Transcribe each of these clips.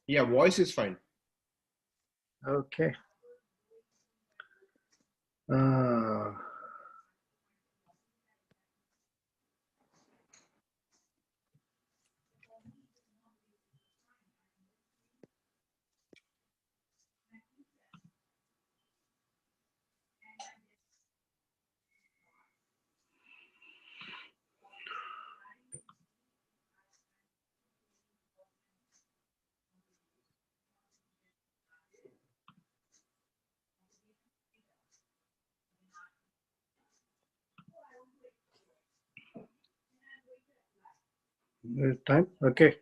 Yeah, voice is fine. Okay. Time? Okay.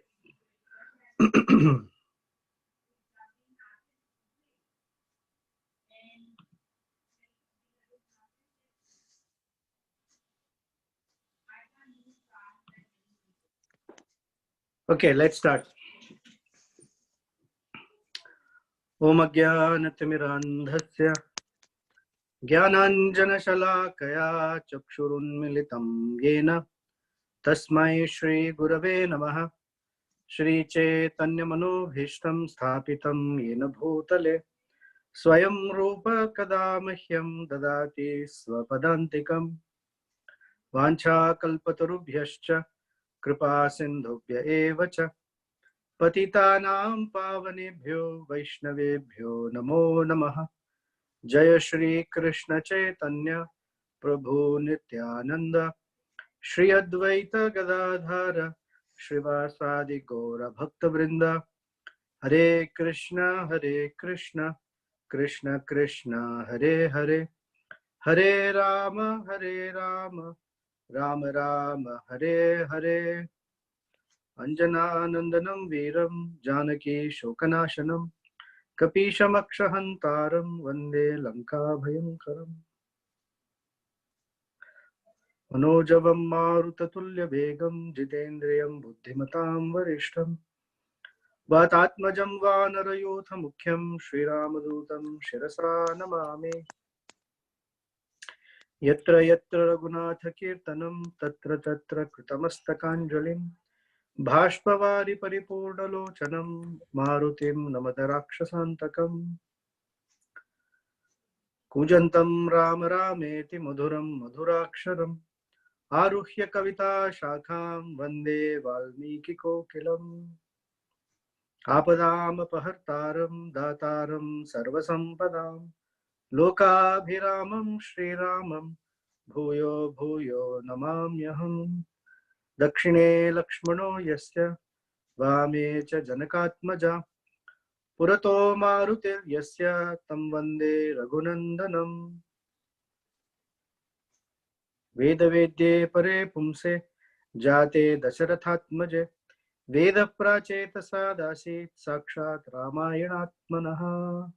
Okay, let's start. Om Ajnanatimirandhasya Jnananjanashalakaya Chakshurunmilitam Yena Tasmai Shri Gurave Namaha Shri Chaitanya Manobhishtam Sthapitam Yena Bhutale Swayam Rupa Kadamahyam Dadati Swapadantikam Vancha Kalpatarubhyascha Kripa Sindhubhya Evacha Patitanam Pavanebhyo Vaishnavebhyo Namo Namaha Jaya Shri Krishna Chaitanya Prabhu Nityananda Shri Advaita Gadadhara Srivasadi Gaura Bhakta Vrinda Hare Krishna Krishna Krishna Hare Hare Hare Rama Rama Rama Hare Hare Anjananandanam Veeram Janaki Shokanashanam Kapishamakshahantaram Vande Lanka Bhayankaram Manojavam Marutatulya Begam Jitendriyam Buddhimatam Varishtam Vatatmajam Vanarayotha Mukhyam Shri Ramadutam Shirasa Namami Yatra Yatra Raghunatha Kirtanam Tatra Tatra Kritamastakанjalim Bhashpavari Paripurnalochanam Marutim Namadarakshasantakam Kujantam Rama Rameti Madhuram Madhuraksharam Aruhya Kavita Shakham Vande Valmiki Kokilam Apadam Pahartaram Dataram Sarvasampadam Lokabhiramam Shri Ramam Bhuyo Bhuyo Namamyaham Dakshine Lakshmano Yasya Vame Cha Janakatmaja Purato Marutir Yasya Tam Vande Raghunandanam Veda Vedye Pare Pumse Jate Dasharathatmaje Veda Pracheta Sadasit Sakshat Ramayanatmanaha.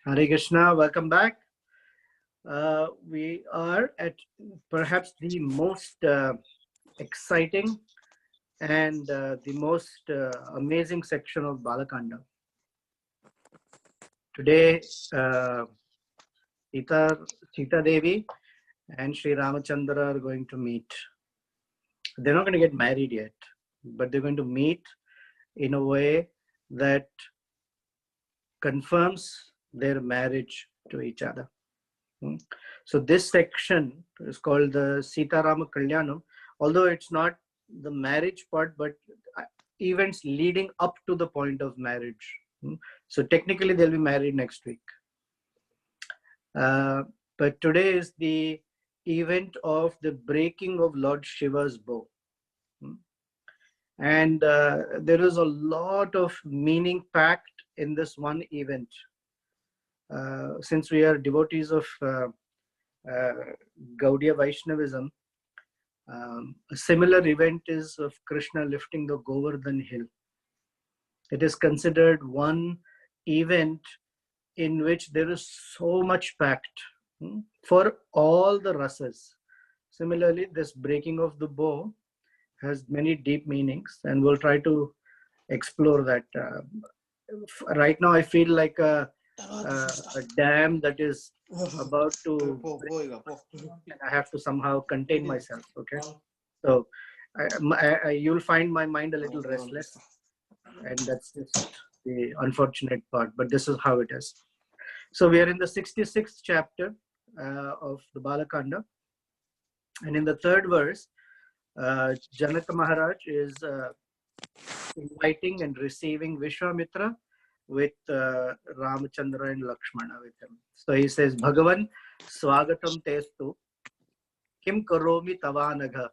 Hare Krishna, welcome back. We are at perhaps the most exciting and the most amazing section of Balakanda. Today, Sita Devi and Sri Ramachandra are going to meet. They're not going to get married yet, but they're going to meet in a way that confirms their marriage to each other. So this section is called the Sita Rama Kalyanam, although it's not the marriage part, but events leading up to the point of marriage. So technically they'll be married next week. But today is the event of the breaking of Lord Shiva's bow. And there is a lot of meaning packed in this one event. Since we are devotees of Gaudiya Vaishnavism, a similar event is of Krishna lifting the Govardhan hill. It is considered one event in which there is so much packed for all the rasas. Similarly, this breaking of the bow has many deep meanings, and we'll try to explore that. Right now, I feel like a dam that is about to break, and I have to somehow contain myself. Okay, so you'll find my mind a little restless, and that's just the unfortunate part, but this is how it is. So we are in the 66th chapter of the Balakanda, and in the third verse, Janaka Maharaj is inviting and receiving Vishwamitra with Ramachandra and Lakshmana with him. So he says, Bhagavan Swagatam Testu Kim Karomi Tavanagha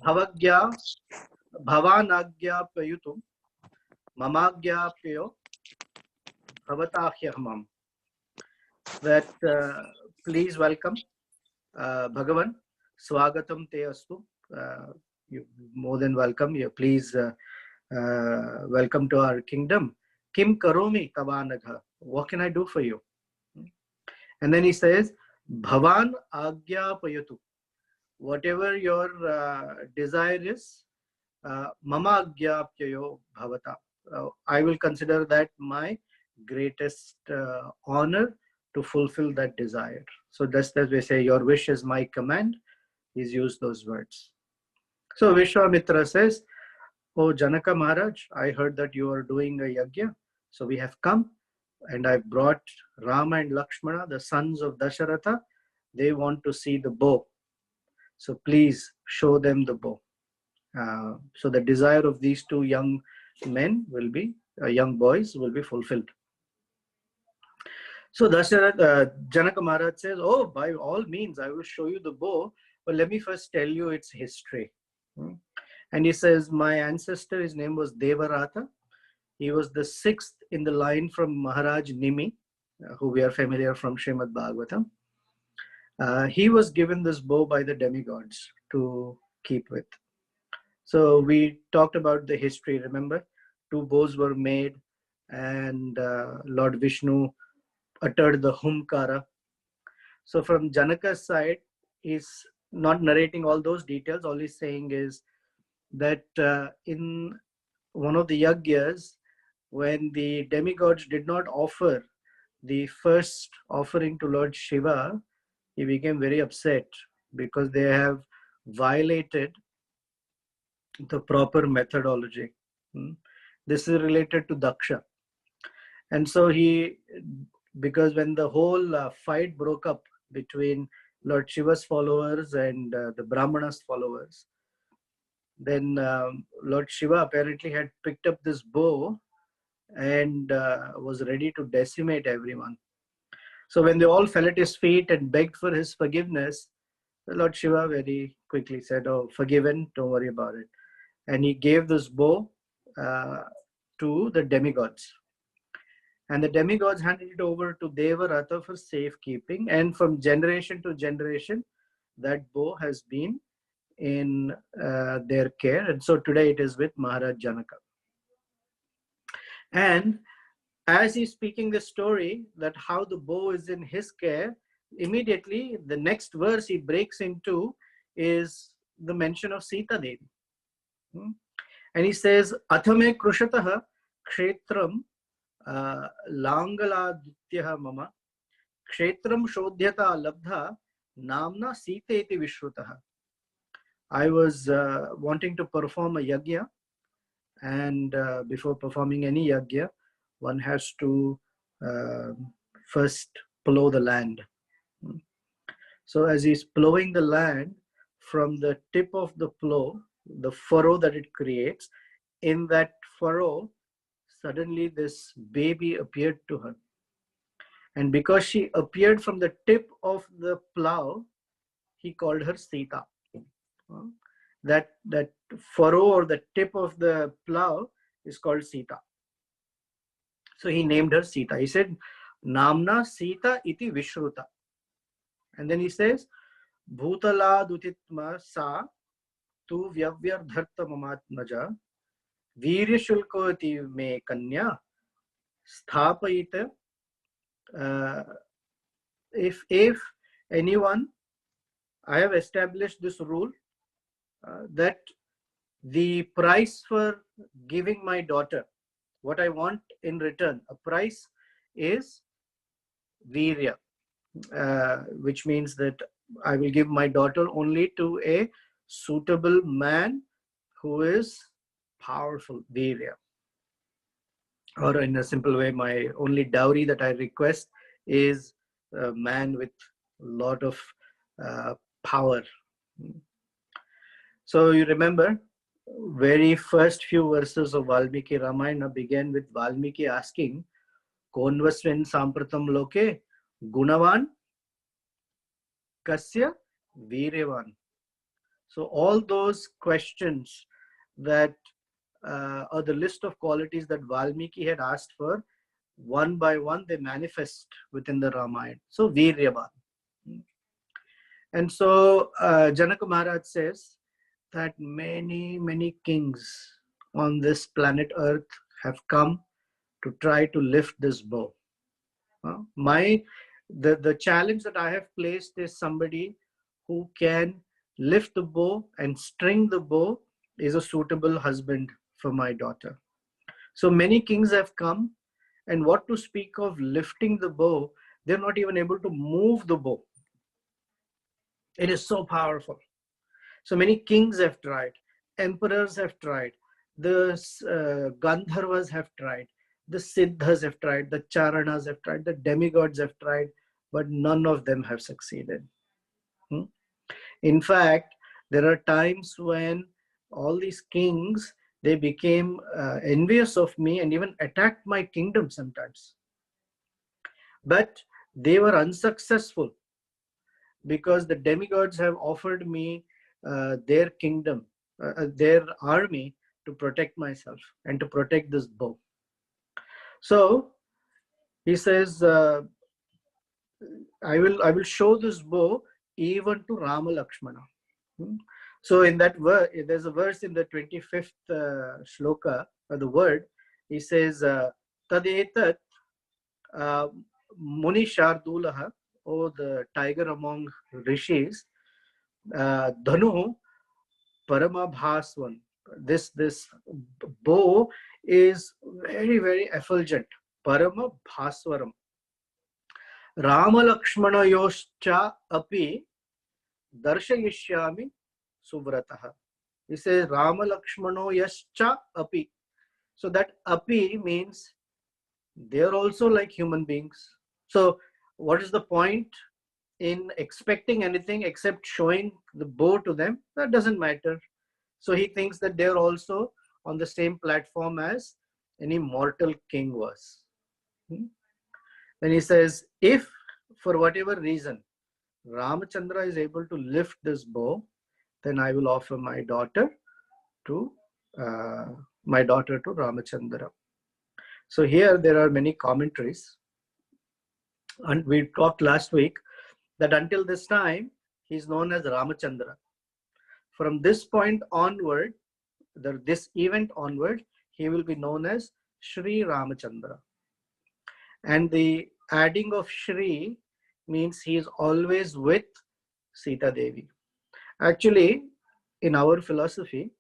Bhavagya Bhavanagya Payutum Mamagya Payo Bhavatahyahamam. That please welcome Bhagavan Swagatam Te Astu. You more than welcome. You please welcome to our kingdom. Kim Karomi Tavanagha. What can I do for you? And then he says, Bhavan Agya Payatu. Whatever your desire is, Mama Agya Payo Bhavata. I will consider that my greatest honor to fulfill that desire. So that's as we say, your wish is my command. He's used those words. So Vishwamitra says, oh Janaka Maharaj, I heard that you are doing a yajna. So we have come, and I've brought Rama and Lakshmana, the sons of Dasharatha. They want to see the bow. So please show them the bow. So the desire of these two young men will be, young boys will be fulfilled. So Janaka Maharaj says, oh, by all means, I will show you the bow, but let me first tell you its history. And he says, my ancestor, his name was Devarata. He was the sixth in the line from Maharaj Nimi, who we are familiar from Srimad Bhagavatam. He was given this bow by the demigods to keep with. So we talked about the history, remember? Two bows were made, and Lord Vishnu uttered the Humkara. So from Janaka's side, he's not narrating all those details. All he's saying is that in one of the yajnas, when the demigods did not offer the first offering to Lord Shiva, he became very upset because they have violated the proper methodology. This is related to Daksha. And so because when the whole fight broke up between Lord Shiva's followers and the Brahmana's followers, then Lord Shiva apparently had picked up this bow and was ready to decimate everyone. So when they all fell at his feet and begged for his forgiveness, the Lord Shiva very quickly said, oh, forgiven, don't worry about it. And he gave this bow to the demigods. And the demigods handed it over to Devarata for safekeeping. And from generation to generation, that bow has been in their care. And so today it is with Maharaj Janaka. And as he's speaking the story that how the bow is in his care, immediately the next verse he breaks into is the mention of Sita Devi. And he says, Athame Krushataha Kshetram Langaladityaha Mama Kshetram Shodhyata Labdha Namna Sita iti Vishrutaha. I was wanting to perform a yajna, and before performing any yajna, one has to first plow the land. So as he's plowing the land, from the tip of the plow, the furrow that it creates, in that furrow, suddenly this baby appeared to her. And because she appeared from the tip of the plow, he called her Sita. That furrow or the tip of the plow is called Sita. So he named her Sita. He said, Namna Sita iti Vishruta. And then he says, Bhutala dutitma sa tu vyavyardharta mamatmaja virya shulkoti me kanya sthapayita. If anyone, I have established this rule that the price for giving my daughter, what I want in return, a price is virya, which means that I will give my daughter only to a suitable man who is powerful, Virya. Or in a simple way, my only dowry that I request is a man with a lot of power. So you remember, very first few verses of Valmiki Ramayana began with Valmiki asking, Konvasven Sampratam Loke Gunavan Kasya Viryavan. So all those questions that or the list of qualities that Valmiki had asked for, one by one they manifest within the Ramayana. So Viryavan. And so Janaka Maharaj says that many kings on this planet Earth have come to try to lift this bow. The challenge that I have placed is somebody who can lift the bow and string the bow is a suitable husband for my daughter. So many kings have come, and what to speak of lifting the bow, they're not even able to move the bow. It is so powerful. So many kings have tried, emperors have tried, the Gandharvas have tried, the Siddhas have tried, the Charanas have tried, the demigods have tried, but none of them have succeeded. In fact, there are times when all these kings, they became envious of me and even attacked my kingdom sometimes. But they were unsuccessful because the demigods have offered me their kingdom, their army to protect myself and to protect this bow. So he says, I will show this bow even to Rama Lakshmana. So in that verse, there's a verse in the 25th shloka, the word, he says, Tadetat Muni Shardulaha, oh the tiger among rishis, Dhanu Paramabhaswan. This bow is very effulgent. Paramabhaswaram. Rama Lakshmana Yoscha Api Darshayishyami Suvrataha. He says Rama Lakshmano Yascha Api. So that Api means they are also like human beings. So what is the point in expecting anything except showing the bow to them? That doesn't matter. So he thinks that they're also on the same platform as any mortal king was. Then he says, if for whatever reason Ramachandra is able to lift this bow, then I will offer my daughter to Ramachandra. So here there are many commentaries, and we talked last week that until this time he is known as Ramachandra. From this point onward, this event onward, he will be known as Shri Ramachandra. And the adding of Shri means he is always with Sita Devi. Actually, in our philosophy,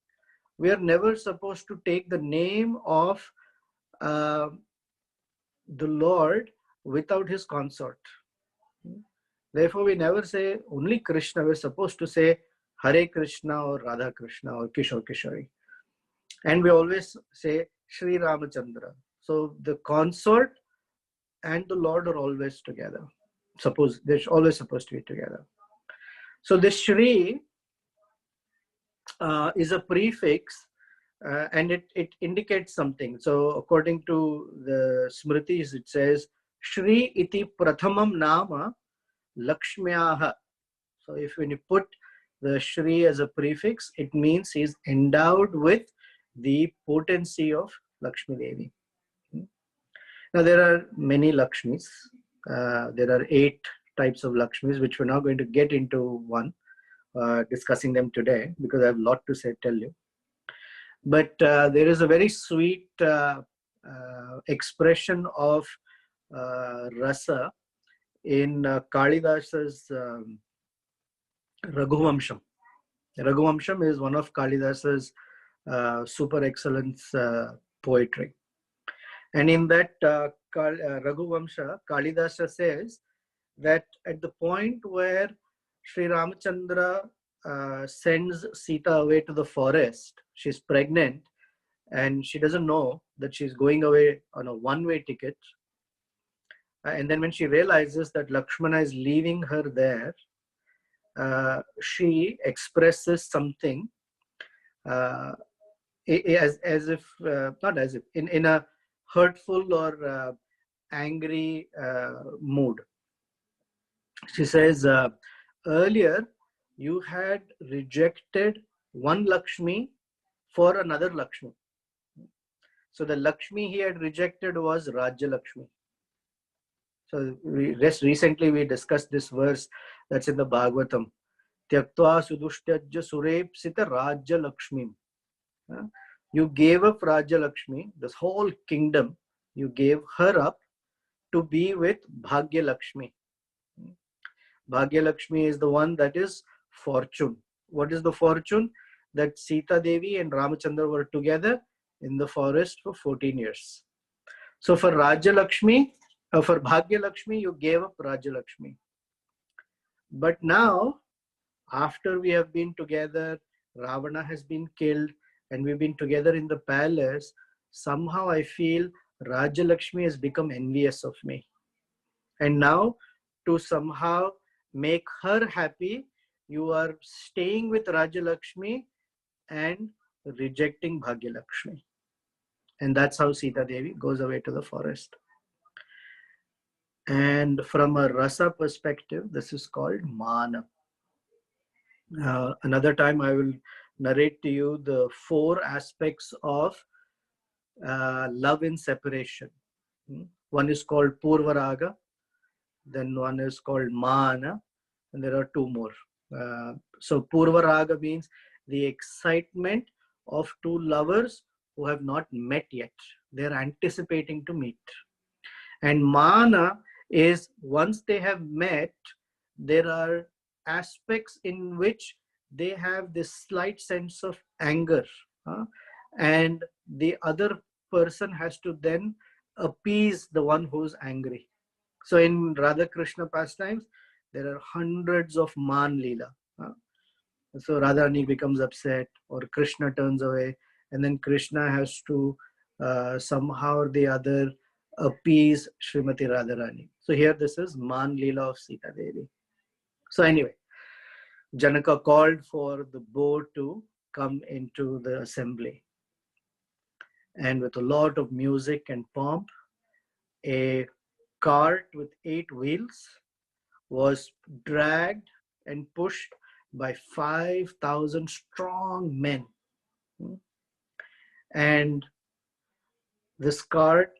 we are never supposed to take the name of the Lord without his consort. Therefore, we never say only Krishna. We're supposed to say Hare Krishna or Radha Krishna or Kishore Kishori. And we always say Shri Ramachandra. So the consort and the Lord are always together. Suppose they're always supposed to be together. So this Shri is a prefix and it indicates something. So according to the Smritis, it says Shri iti prathamam nama Lakshmyaha. So if when you put the Shri as a prefix, it means he's endowed with the potency of Lakshmi Devi. Now there are many Lakshmis. There are 8 types of Lakshmis, which we're not going to get into discussing them today because I have a lot to tell you. But there is a very sweet expression of rasa in Kalidasa's Raghuvamsham. Raghuvamsham is one of Kalidasa's super excellence poetry. And in that Raghuvamsha, Kalidasa says that at the point where Sri Ramachandra sends Sita away to the forest. She's pregnant and she doesn't know that she's going away on a one-way ticket. And then when she realizes that Lakshmana is leaving her there, she expresses something as if, not as if, in a hurtful or angry mood. She says, earlier you had rejected one Lakshmi for another Lakshmi. So the Lakshmi he had rejected was Rajya Lakshmi. So recently we discussed this verse that's in the Bhagavatam. Tyaktva sudushyajya surepsita Rajya Lakshmi. You gave up Rajya Lakshmi, this whole kingdom, you gave her up to be with Bhagya Lakshmi. Bhagya Lakshmi is the one that is fortune. What is the fortune? That Sita Devi and Ramachandra were together in the forest for 14 years. So for Rajya Lakshmi, for Bhagya Lakshmi, you gave up Rajya Lakshmi. But now, after we have been together, Ravana has been killed, and we've been together in the palace, somehow I feel Rajya Lakshmi has become envious of me. And now, to somehow make her happy, you are staying with Rajya Lakshmi and rejecting Bhagya Lakshmi. And that's how Sita Devi goes away to the forest. And from a rasa perspective, this is called mana. Another time I will narrate to you the 4 aspects of love in separation. One is called Purvaraga, then one is called Mana, and there are 2 more. So Purvaraga means the excitement of 2 lovers who have not met yet. They're anticipating to meet. And Mana is once they have met, there are aspects in which they have this slight sense of anger, and the other person has to then appease the one who's angry. So in Radha Krishna pastimes, there are hundreds of Man Leela. So Radharani becomes upset or Krishna turns away, and then Krishna has to somehow or the other appease Srimati Radharani. So here this is Man Leela of Sita Devi. So anyway, Janaka called for the bow to come into the assembly. And with a lot of music and pomp, a cart with 8 wheels was dragged and pushed by 5,000 strong men. And this cart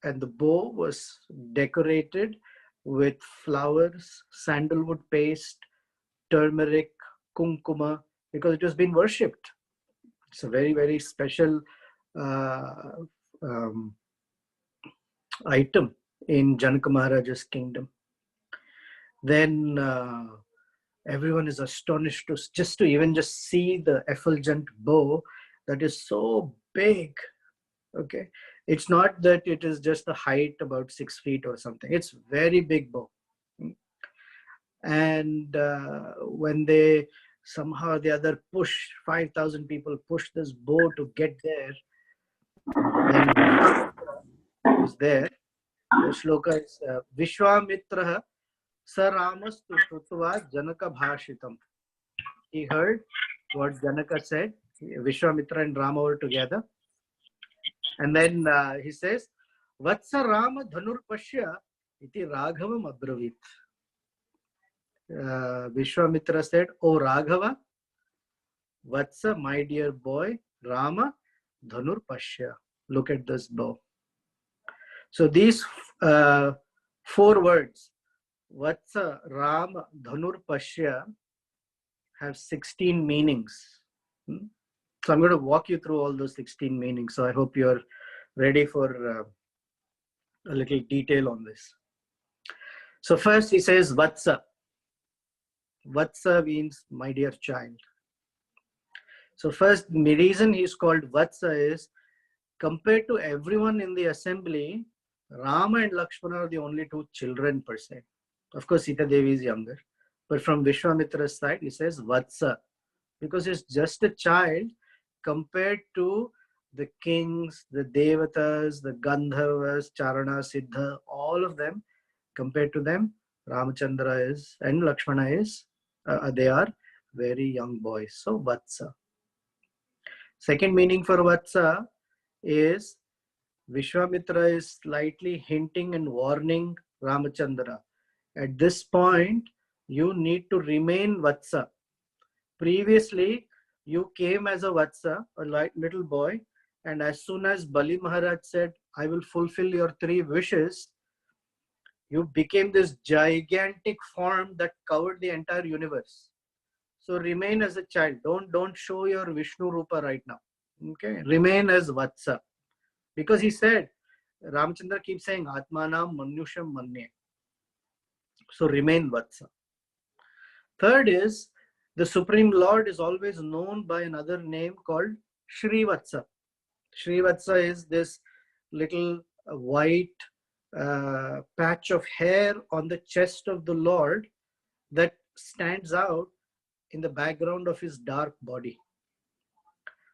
and the bow was decorated with flowers, sandalwood paste, turmeric, kunkuma, because it has been worshipped. It's a very, very special item in Janaka Maharaja's kingdom. Then everyone is astonished to even see the effulgent bow that is so big. Okay, it's not that it is just the height about 6 feet or something. It's very big bow. And when they somehow or the other 5,000 people push this bow to get there, then is there. The shloka is Vishwamitra Saramastu Shrutva Janaka Bhashitam. He heard what Janaka said. Vishwamitra and Rama were together. And then he says, Vatsa Rama Dhanur Pashya iti Raghavam Abravit. Vishwamitra said, O Raghava, Vatsa, my dear boy, Rama Dhanur Pashya. Look at this bow. So these 4 words, Vatsa, Rama, Dhanur Pashya, have 16 meanings. So I'm going to walk you through all those 16 meanings. So I hope you're ready for a little detail on this. So first he says Vatsa. Vatsa means my dear child. So first, the reason he's called Vatsa is, compared to everyone in the assembly, Rama and Lakshmana are the only 2 children per se. Of course, Sita Devi is younger. But from Vishwamitra's side, he says Vatsa. because he's just a child compared to the kings, the devatas, the Gandharvas, Charana, Siddha, all of them. Compared to them, Ramachandra is and Lakshmana is, they are very young boys. So Vatsa. Second meaning for Vatsa is Vishwamitra is slightly hinting and warning Ramachandra. At this point, you need to remain Vatsa. Previously, you came as a Vatsa, a little boy, and as soon as Bali Maharaj said, I will fulfill your 3 wishes, you became this gigantic form that covered the entire universe. So remain as a child. Don't show your Vishnu Rupa right now. Okay, remain as Vatsa. Because he said, Ramachandra keeps saying, Atmanam Manusham Manye. So remain Vatsa. Third is, the Supreme Lord is always known by another name called Shrivatsa. Shrivatsa is this little white patch of hair on the chest of the Lord that stands out in the background of his dark body.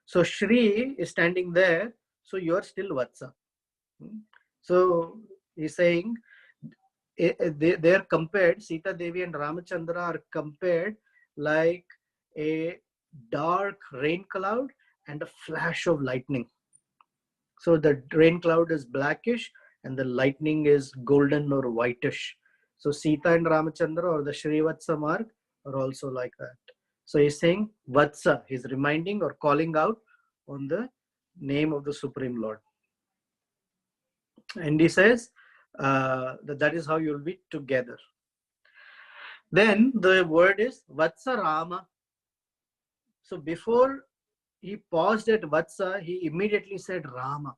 So Shri is standing there, so you are still Vatsa. So he's saying, they are compared, Sita Devi and Ramachandra are compared like a dark rain cloud and a flash of lightning. So the rain cloud is blackish and the lightning is golden or whitish. So Sita and Ramachandra, or the Shrivatsa mark, are also like that. So he's saying Vatsa, he's reminding or calling out on the name of the Supreme Lord. And he says that is how you'll be together. Then the word is Vatsa Rama. So before he paused at Vatsa, he immediately said Rama,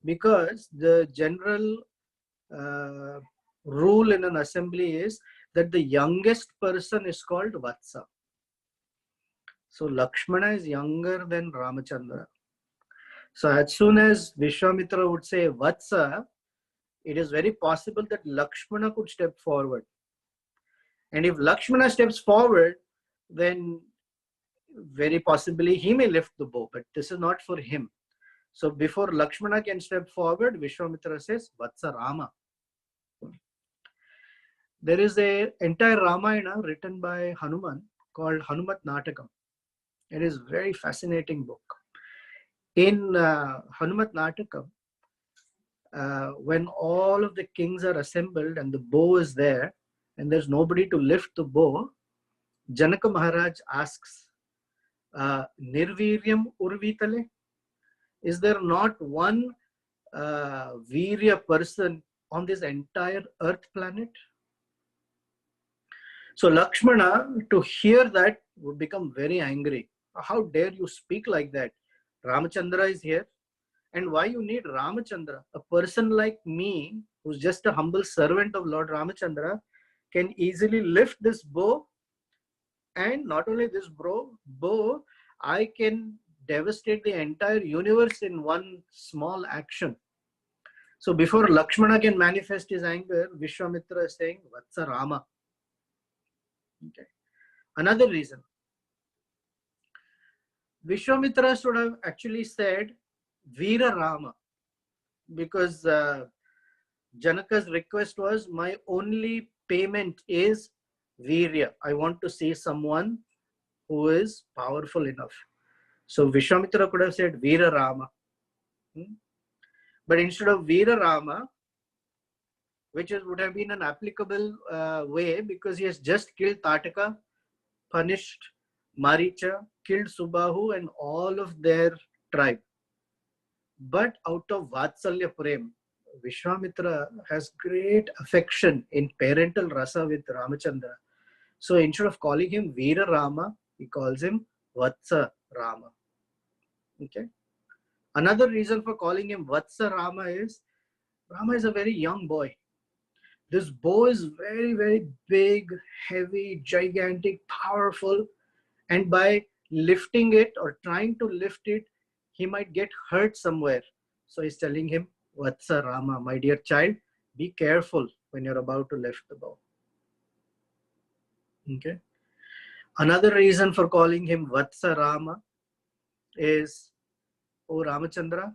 because the general rule in an assembly is that the youngest person is called Vatsa. So Lakshmana is younger than Ramachandra. So as soon as Vishwamitra would say Vatsa, it is very possible that Lakshmana could step forward. And if Lakshmana steps forward, then very possibly he may lift the bow, but this is not for him. So before Lakshmana can step forward, Vishwamitra says Vatsa Rama. There is an entire Ramayana written by Hanuman called Hanumat Natakam. It is a very fascinating book. In Hanumat Natakam, when all of the kings are assembled and the bow is there and there's nobody to lift the bow, Janaka Maharaj asks, Nirviryam Urvitale? Is there not one Virya person on this entire earth planet? So Lakshmana, to hear that, would become very angry. How dare you speak like that? Ramachandra is here. And why you need Ramachandra? A person like me, who's just a humble servant of Lord Ramachandra, can easily lift this bow. And not only this bow, I can devastate the entire universe in one small action. So before Lakshmana can manifest his anger, Vishwamitra is saying, Vatsa Rama. Okay. Another reason. Vishwamitra should have actually said Veera Rama, because Janaka's request was, my only payment is Virya. I want to see someone who is powerful enough. So Vishwamitra could have said Veera Rama. But instead of Veera Rama, which would have been an applicable way, because he has just killed Tataka, punished Maricha, killed Subahu and all of their tribe. But out of Vatsalya Prem, Vishwamitra has great affection in parental rasa with Ramachandra. So instead of calling him Veera Rama, he calls him Vatsa Rama. Okay. Another reason for calling him Vatsa Rama is Rama is a very young boy. This bow is very, very big, heavy, gigantic, powerful. And by lifting it or trying to lift it, he might get hurt somewhere. So he's telling him, Vatsa Rama, my dear child, be careful when you're about to lift the bow. Okay. Another reason for calling him Vatsa Rama is, O Ramachandra,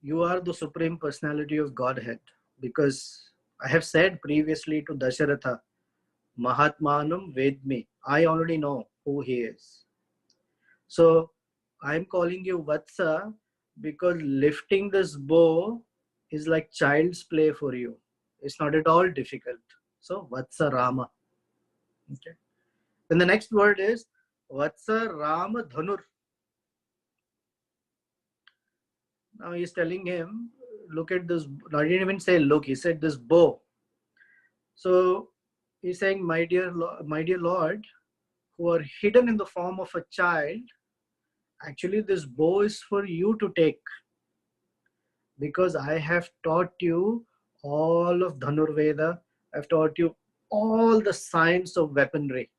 you are the Supreme Personality of Godhead. Because I have said previously to Dasharatha, Mahatmanam Vedmi, I already know who he is. So I'm calling you Vatsa because lifting this bow is like child's play for you. It's not at all difficult. So Vatsa Rama. Okay. Then the next word is Vatsa Rama Dhanur. Now he's telling him, look at this. I didn't even say look, he said this bow. So he's saying, my dear Lord, who are hidden in the form of a child, actually this bow is for you to take. Because I have taught you all of Dhanurveda. I've taught you all the science of weaponry.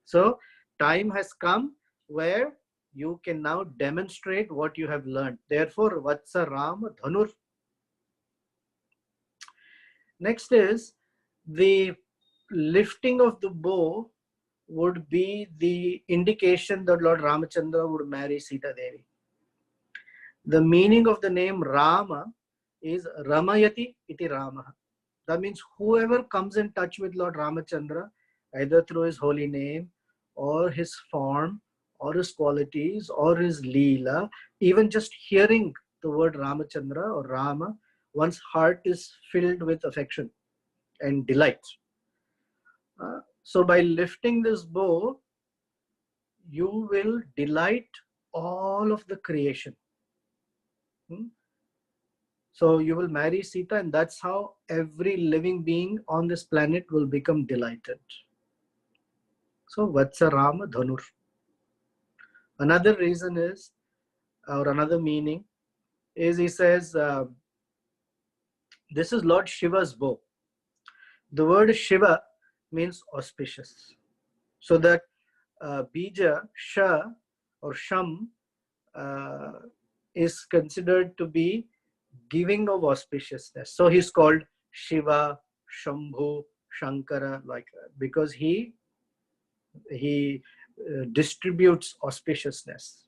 So time has come where you can now demonstrate what you have learned. Therefore, Vatsa Rama Dhanur. Next is the lifting of the bow would be the indication that Lord Ramachandra would marry Sita Devi. The meaning of the name Rama is Ramayati iti Rama. That means whoever comes in touch with Lord Ramachandra, either through his holy name or his form or his qualities or his Leela, even just hearing the word Ramachandra or Rama, one's heart is filled with affection and delight. So by lifting this bow, you will delight all of the creation. So you will marry Sita, and that's how every living being on this planet will become delighted. So Vatsa Rama Dhanur. Another reason is, or another meaning is, he says, this is Lord Shiva's bow. The word Shiva means auspicious. So that Bija, Sha or Sham is considered to be giving of auspiciousness. So he's called Shiva, Shambhu, Shankara, like that, because he distributes auspiciousness.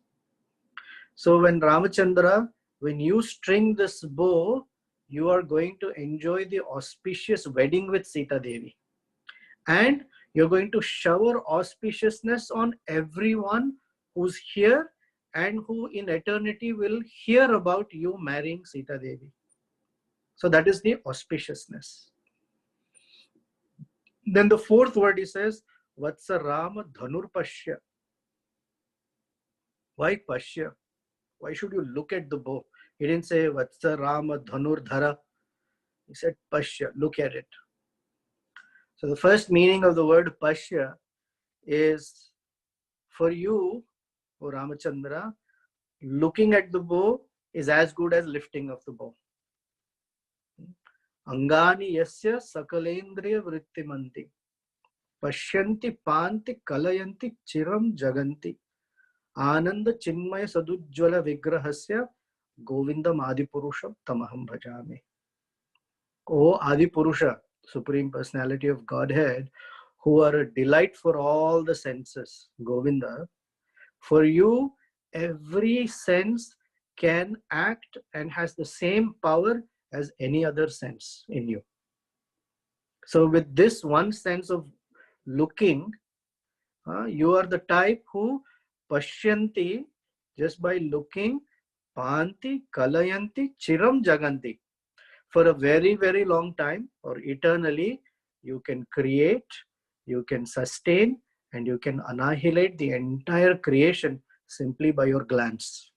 So when Ramachandra, when you string this bow, you are going to enjoy the auspicious wedding with Sita Devi. And you're going to shower auspiciousness on everyone who's here and who in eternity will hear about you marrying Sita Devi. So that is the auspiciousness. Then the fourth word he says, Vatsa Rama Dhanur Pashya. Why Pashya? Why should you look at the bow? He didn't say Vatsa Rama Dhanur Dhara. He said Pashya, look at it. So the first meaning of the word Pashya is, for you, O Ramachandra, looking at the bow is as good as lifting of the bow. Angani yasya sakalendriya vrittimanti pashyanti panti kalayanti chiram jaganti ananda chinmaya sadujjvala vigrahasya govindam adipurusham tamaham bhajami. O Adipurusha, Supreme Personality of Godhead, who are a delight for all the senses, Govinda, for you, every sense can act and has the same power as any other sense in you. So with this one sense of looking, you are the type who pashyanti, just by looking, panti, kalayanti, chiram jaganti. For a very, very long time or eternally, you can create, you can sustain, and you can annihilate the entire creation simply by your glance.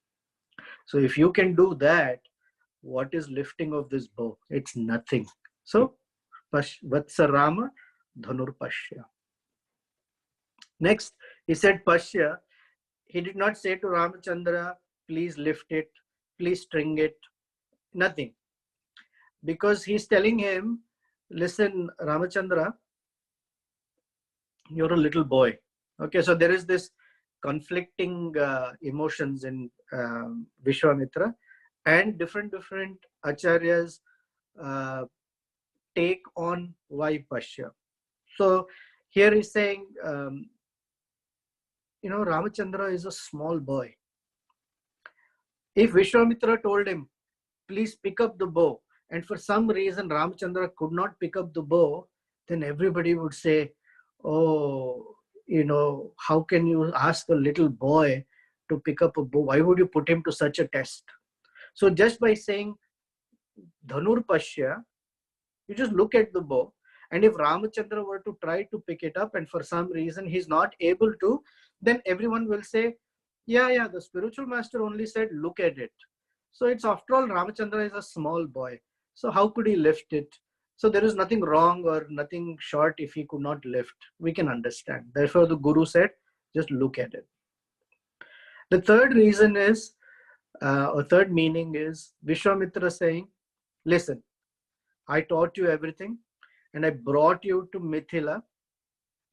So if you can do that, what is lifting of this bow? It's nothing. So Vatsa Rama Dhanur Pashya. Next, he said Pashya. He did not say to Ramachandra, please lift it, please string it, nothing. Because he's telling him, listen, Ramachandra, you're a little boy. Okay, so there is this conflicting emotions in Vishwamitra, and different acharyas take on why Pashya. So Here he's saying, Ramachandra is a small boy. If Vishwamitra told him, please pick up the bow, and for some reason Ramachandra could not pick up the bow, then everybody would say, oh, how can you ask a little boy to pick up a bow? Why would you put him to such a test? So just by saying Dhanur Pashya, you just look at the bow, and if Ramachandra were to try to pick it up and for some reason he's not able to, then everyone will say, yeah, the spiritual master only said look at it. So it's, after all, Ramachandra is a small boy. So how could he lift it? So there is nothing wrong or nothing short if he could not lift. We can understand. Therefore, the Guru said, just look at it. The third reason is, or third meaning is, Vishwamitra saying, listen, I taught you everything and I brought you to Mithila,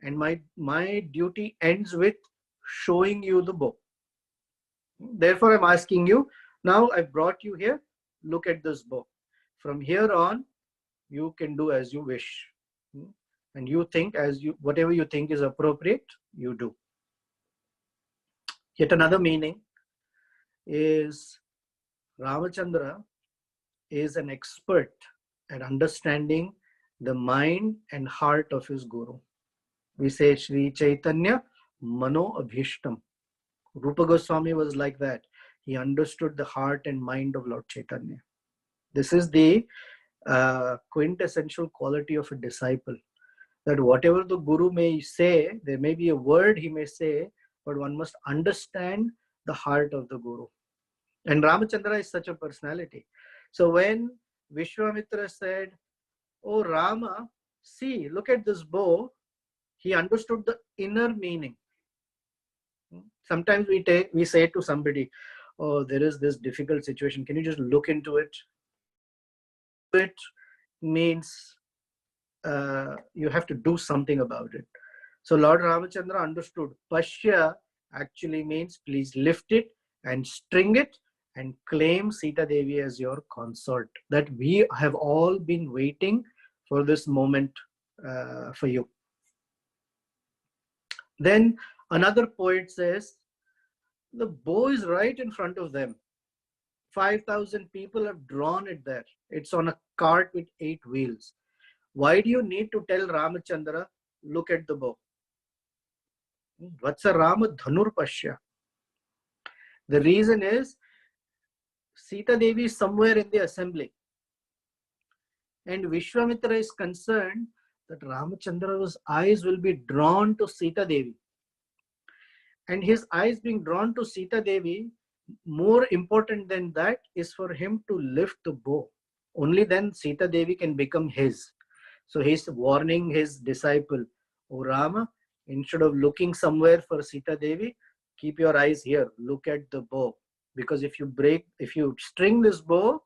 and my duty ends with showing you the bow. Therefore, I'm asking you, now I've brought you here, look at this bow. From here on, you can do as you wish. And you think whatever you think is appropriate, you do. Yet another meaning is Ramachandra is an expert at understanding the mind and heart of his Guru. We say Sri Chaitanya Mano Abhishtam. Rupa Goswami was like that. He understood the heart and mind of Lord Chaitanya. This is the quintessential quality of a disciple. That whatever the Guru may say, there may be a word he may say, but one must understand the heart of the Guru. And Ramachandra is such a personality. So when Vishwamitra said, oh Rama, see, look at this bow, he understood the inner meaning. Sometimes we say to somebody, oh, there is this difficult situation, can you just look into it? It means you have to do something about it. So Lord Ramachandra understood Pashya actually means please lift it and string it and claim Sita Devi as your consort. That we have all been waiting for this moment for you. Then another poet says, the bow is right in front of them. 5,000 people have drawn it there. It's on a cart with 8 wheels. Why do you need to tell Ramachandra, look at the bow? Vatsa Rama Dhanur Pashya. The reason is, Sita Devi is somewhere in the assembly. And Vishwamitra is concerned that Ramachandra's eyes will be drawn to Sita Devi. And his eyes being drawn to Sita Devi, more important than that is for him to lift the bow. Only then Sita Devi can become his. So he's warning his disciple, O Rama, instead of looking somewhere for Sita Devi, keep your eyes here, look at the bow. Because if you string this bow,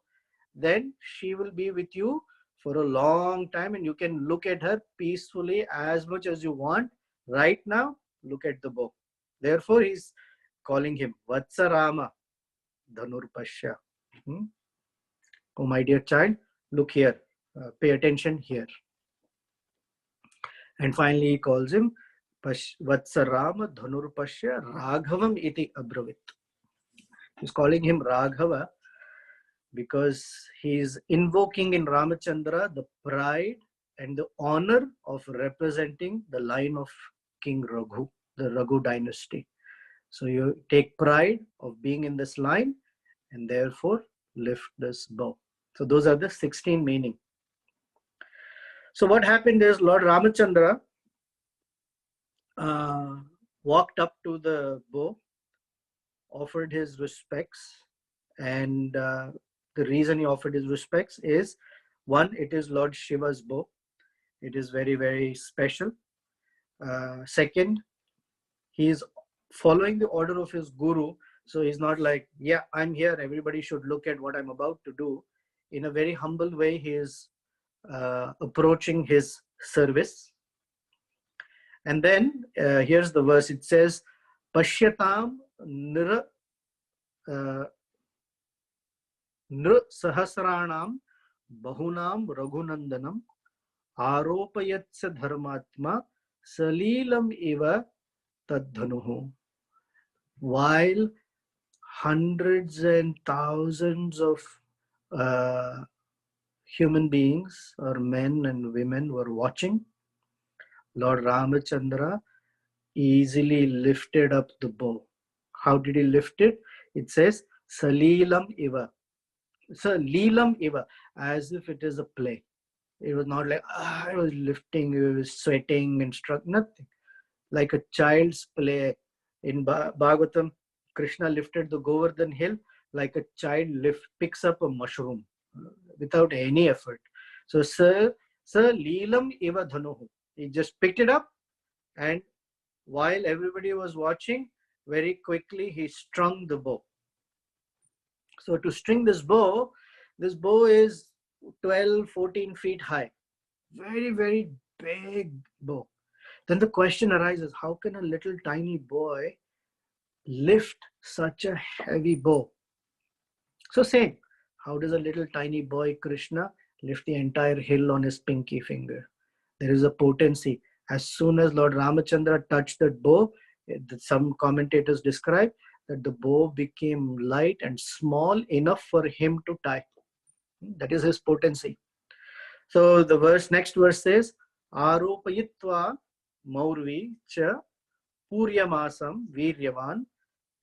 then she will be with you for a long time and you can look at her peacefully as much as you want. Right now, look at the bow. Therefore, he's calling him Vatsa Rama Dhanur Pashya. Oh, my dear child, look here. Pay attention here. And finally, he calls him Vatsa Rama Dhanur Pashya Raghavam iti abravit. He's calling him Raghava because he's invoking in Ramachandra the pride and the honor of representing the line of King Raghu, the Raghu dynasty. So you take pride of being in this line and therefore lift this bow. So those are the 16 meaning. So what happened is Lord Ramachandra walked up to the bow, offered his respects, and the reason he offered his respects is, one, it is Lord Shiva's bow. It is very, very special. Second, he is following the order of his Guru. So he's not like, yeah, I'm here, everybody should look at what I'm about to do. In a very humble way, he is approaching his service. And then here's the verse. It says, Pashyatam nra sahasranam bahunam raghunandanam aropayatsa dharmatma Salilam iva tadhanuhu. While hundreds and thousands of uh, human beings or men and women were watching, Lord Ramachandra easily lifted up the bow. How did he lift it? It says Salilam iva. So Leelam iva, as if it is a play. It was not like I was lifting, it was sweating and struck, nothing. Like a child's play. In Bhagavatam, Krishna lifted the Govardhan hill like a child picks up a mushroom without any effort. So Sir Leelam iva dhanuhu. He just picked it up, and while everybody was watching, very quickly he strung the bow. So to string this bow is 12, 14 feet high. Very, very big bow. Then the question arises, how can a little tiny boy lift such a heavy bow? So same, how does a little tiny boy Krishna lift the entire hill on his pinky finger? There is a potency. As soon as Lord Ramachandra touched that bow, some commentators describe that the bow became light and small enough for him to tie. That is his potency. So the next verse says, Aropayitva Maurvi cha Puryamasam Viryavan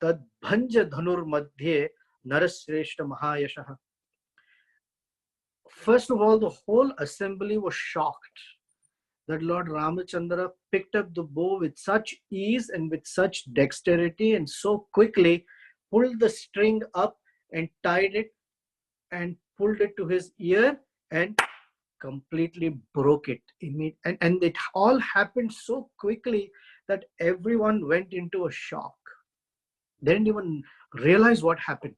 Tad Bhanja Dhanur Madhye Narasreshta Mahayashaha. First of all, the whole assembly was shocked that Lord Ramachandra picked up the bow with such ease and with such dexterity and so quickly pulled the string up and tied it and pulled it to his ear and completely broke it. And it all happened so quickly that everyone went into a shock. They didn't even realize what happened.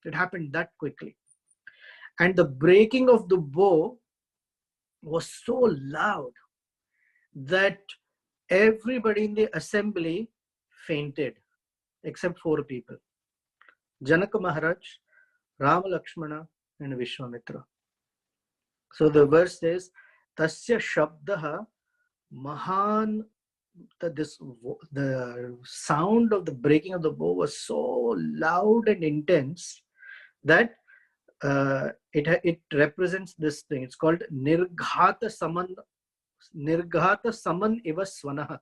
It happened that quickly. And the breaking of the bow was so loud that everybody in the assembly fainted except 4 people: Janaka Maharaj, Rama Lakshmana, and Vishwamitra. So the verse says, Tasya Shabdaha Mahan. The sound of the breaking of the bow was so loud and intense that it represents this thing. It's called Nirghata Saman. Nirghata Saman Iva Swanaha.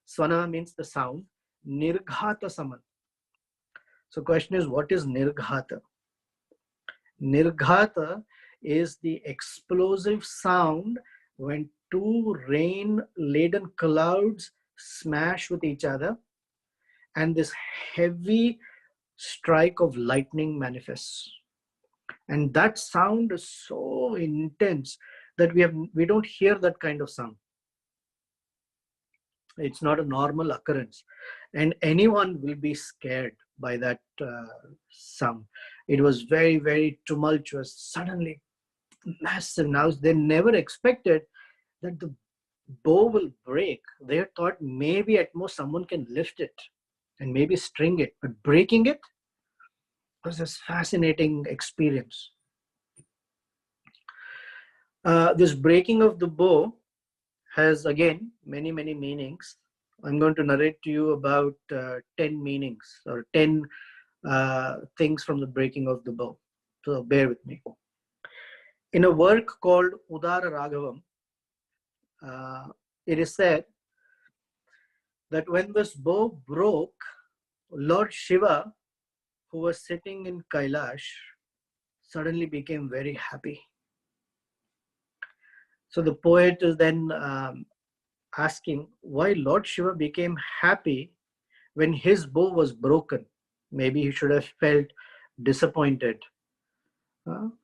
Swanaha means the sound. Nirghata Saman. So question is, what is Nirghata? Nirghata is the explosive sound when 2 rain-laden clouds smash with each other and this heavy strike of lightning manifests. And that sound is so intense that we don't hear that kind of sound. It's not a normal occurrence, and anyone will be scared by that sound. It was very, very tumultuous, suddenly massive. Now they never expected that the bow will break. They thought maybe at most someone can lift it and maybe string it, but breaking it was this fascinating experience. This breaking of the bow has again many meanings. I'm going to narrate to you about 10 meanings or 10 things from the breaking of the bow. So bear with me. In a work called Udara Raghavam, it is said that when this bow broke, Lord Shiva, who was sitting in Kailash, suddenly became very happy. So the poet is then asking why Lord Shiva became happy when his bow was broken. Maybe he should have felt disappointed.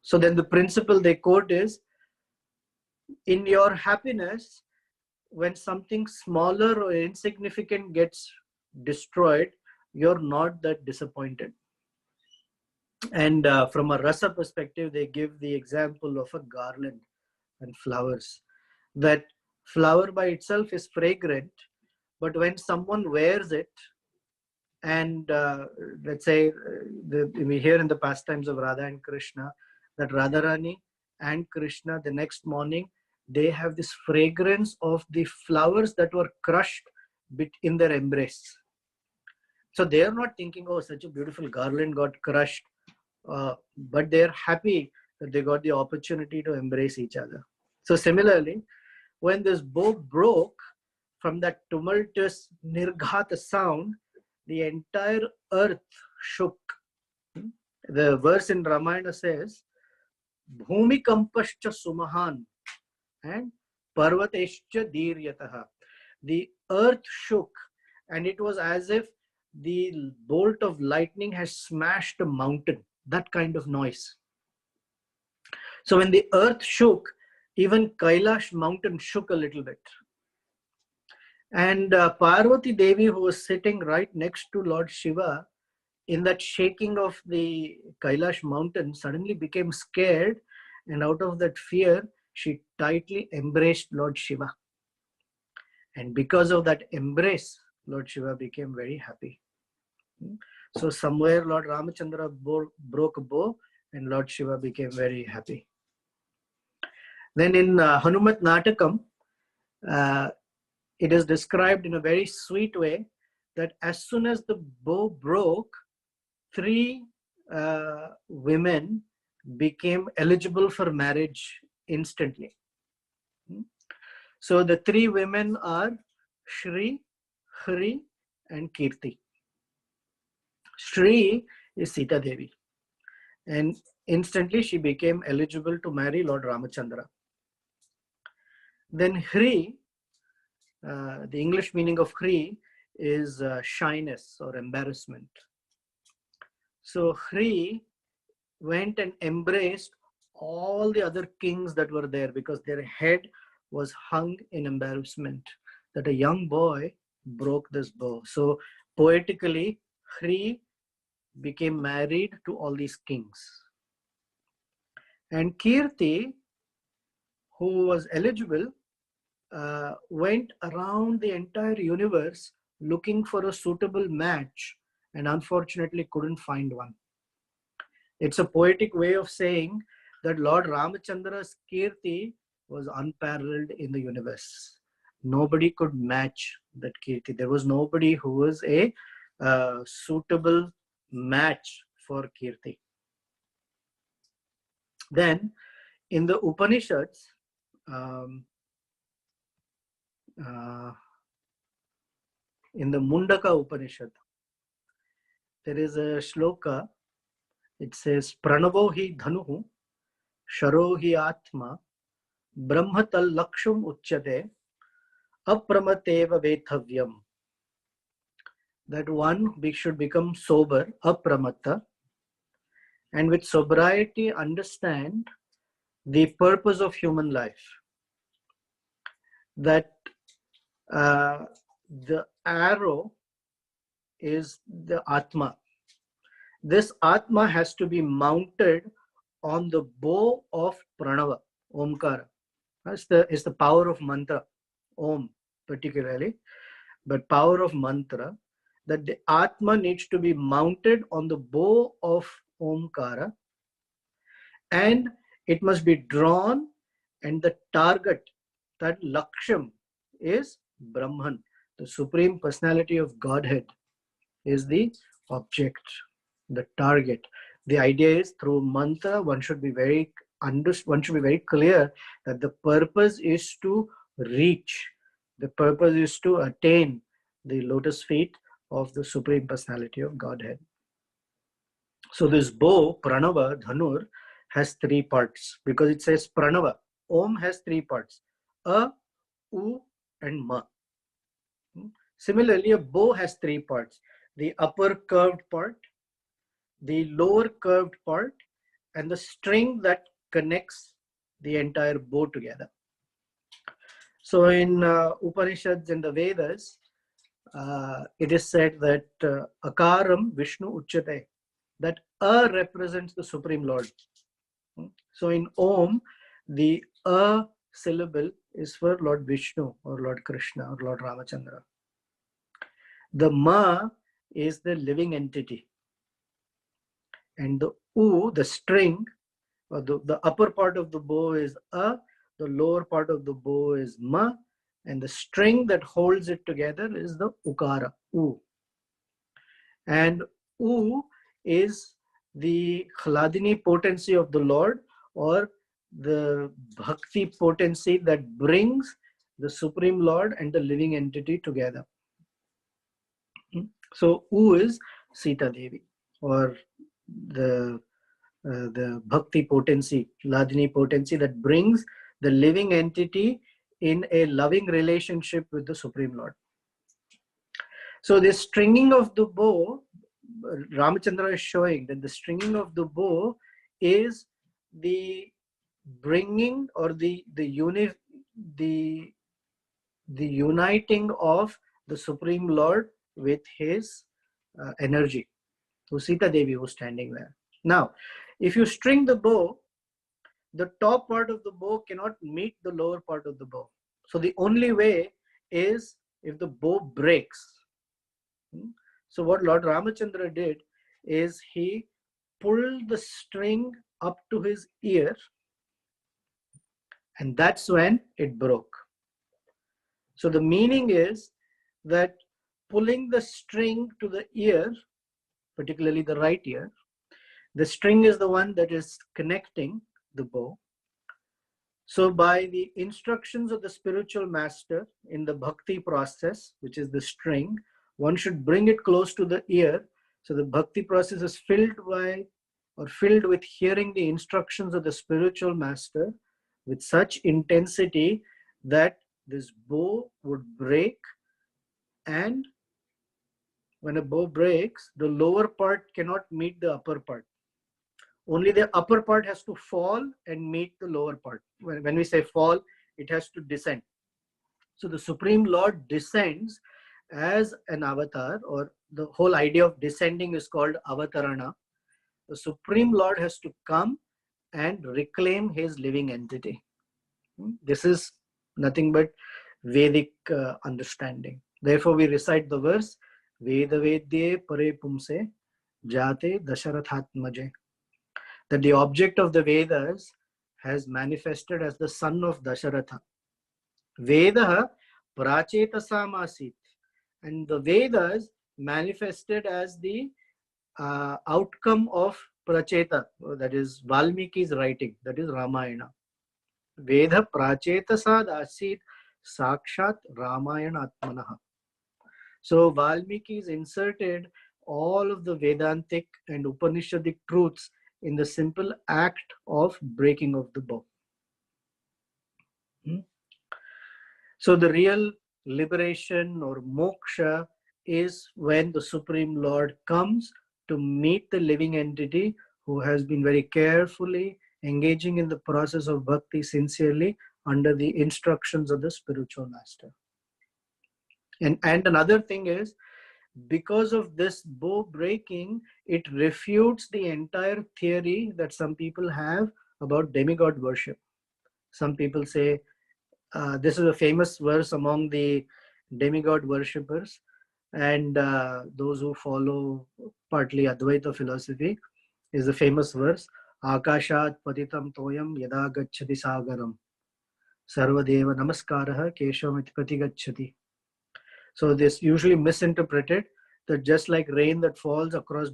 So then the principle they quote is, in your happiness, when something smaller or insignificant gets destroyed, you're not that disappointed. And from a rasa perspective, they give the example of a garland and flowers. That flower by itself is fragrant, but when someone wears it, and let's say we hear in the pastimes of Radha and Krishna that Radharani and Krishna the next morning, they have this fragrance of the flowers that were crushed in their embrace. So they are not thinking, oh, such a beautiful garland got crushed, but they are happy that they got the opportunity to embrace each other. So similarly, when this bow broke from that tumultuous nirghata sound, the entire earth shook. The verse in Ramayana says, Bhumi kampascha sumahan and parvatescha diryataha. The earth shook, and it was as if the bolt of lightning has smashed a mountain. That kind of noise. So when the earth shook, even Kailash mountain shook a little bit. And Parvati Devi, who was sitting right next to Lord Shiva, in that shaking of the Kailash mountain, suddenly became scared, and out of that fear, she tightly embraced Lord Shiva. And because of that embrace, Lord Shiva became very happy. So somewhere Lord Ramachandra broke a bow, and Lord Shiva became very happy. Then in Hanumat Natakam, it is described in a very sweet way that as soon as the bow broke, 3 women became eligible for marriage instantly. So the 3 women are Shri, Hari, and Kirti. Shri is Sita Devi, and instantly she became eligible to marry Lord Ramachandra. Then Hari, the English meaning of Hari is shyness or embarrassment. So Hari went and embraced all the other kings that were there because their head was hung in embarrassment that a young boy broke this bow. So poetically, Hari became married to all these kings. And Kirti, who was eligible, went around the entire universe looking for a suitable match and unfortunately couldn't find one. It's a poetic way of saying that Lord Ramachandra's Kirti was unparalleled in the universe. Nobody could match that Kirti. There was nobody who was a suitable match for Kirti. Then in the Upanishads, in the Mundaka Upanishad, there is a shloka. It says, Pranavo hi dhanuhu, sharo hi atma, brahmatal laksham uchyate, apramateva vethavyam. That one should become sober, apramata, and with sobriety understand the purpose of human life. That the arrow is the Atma. This Atma has to be mounted on the bow of Pranava, Omkara. It's the power of mantra, Om particularly, but power of mantra, that the Atma needs to be mounted on the bow of Omkara, and it must be drawn, and the target, that Laksham, is Brahman, the Supreme Personality of Godhead, is the object, the target. The idea is through mantra, one should be very clear that the purpose is to reach, the purpose is to attain the lotus feet of the Supreme Personality of Godhead. So this bow, Pranava, Dhanur, has 3 parts because it says Pranava. Om has 3 parts, A, U, and Ma. Similarly, a bow has 3 parts, the upper curved part, the lower curved part, and the string that connects the entire bow together. So in Upanishads and the Vedas, it is said that Akaram Vishnu Uchyate, that A represents the Supreme Lord. So in Om, the A syllable is for Lord Vishnu or Lord Krishna or Lord Ramachandra. The Ma is the living entity. And the U, the string, or the upper part of the bow is A, the lower part of the bow is Ma, and the string that holds it together is the Ukara, U. And U is the Hladini potency of the Lord, or the Bhakti potency that brings the Supreme Lord and the living entity together. So U is Sita Devi, or the Bhakti potency, Hladini potency that brings the living entity in a loving relationship with the Supreme Lord. So the stringing of the bow, Ramachandra is showing that the stringing of the bow is the bringing, or the uniting of the Supreme Lord with his energy. So Sita Devi was standing there. Now, if you string the bow, the top part of the bow cannot meet the lower part of the bow. So the only way is if the bow breaks. So what Lord Ramachandra did is he pulled the string up to his ear, and that's when it broke. So the meaning is that pulling the string to the ear, particularly the right ear, the string is the one that is connecting the bow. So by the instructions of the spiritual master in the bhakti process, which is the string, one should bring it close to the ear. So the bhakti process is filled with hearing the instructions of the spiritual master with such intensity that this bow would break. And when a bow breaks, the lower part cannot meet the upper part. Only the upper part has to fall and meet the lower part. When we say fall, it has to descend. So the Supreme Lord descends as an avatar, or the whole idea of descending is called avatarana. The Supreme Lord has to come and reclaim his living entity. This is nothing but Vedic understanding. Therefore, we recite the verse, Veda Vedye Pare Pumse Jate Dasharathatmaje. That the object of the Vedas has manifested as the son of Dasharatha. Vedaha Prachetasam Asit. And the Vedas manifested as the outcome of Pracheta, that is Valmiki's writing, that is Ramayana. Veda Prachetasad Asit Sakshat Ramayana Atmanaha. So Valmiki's inserted all of the Vedantic and Upanishadic truths in the simple act of breaking of the bow. So the real liberation or moksha is when the Supreme Lord comes to meet the living entity who has been very carefully engaging in the process of bhakti sincerely under the instructions of the spiritual master. And another thing is, because of this bow breaking, it refutes the entire theory that some people have about demigod worship. Some people say, this is a famous verse among the demigod worshippers and those who follow partly Advaita philosophy, is the famous verse, Akashat patitam toyam yada gacchati sagaram sarvadeva namaskaraha keshavam itpati gacchati. So this usually misinterpreted that just like rain that falls across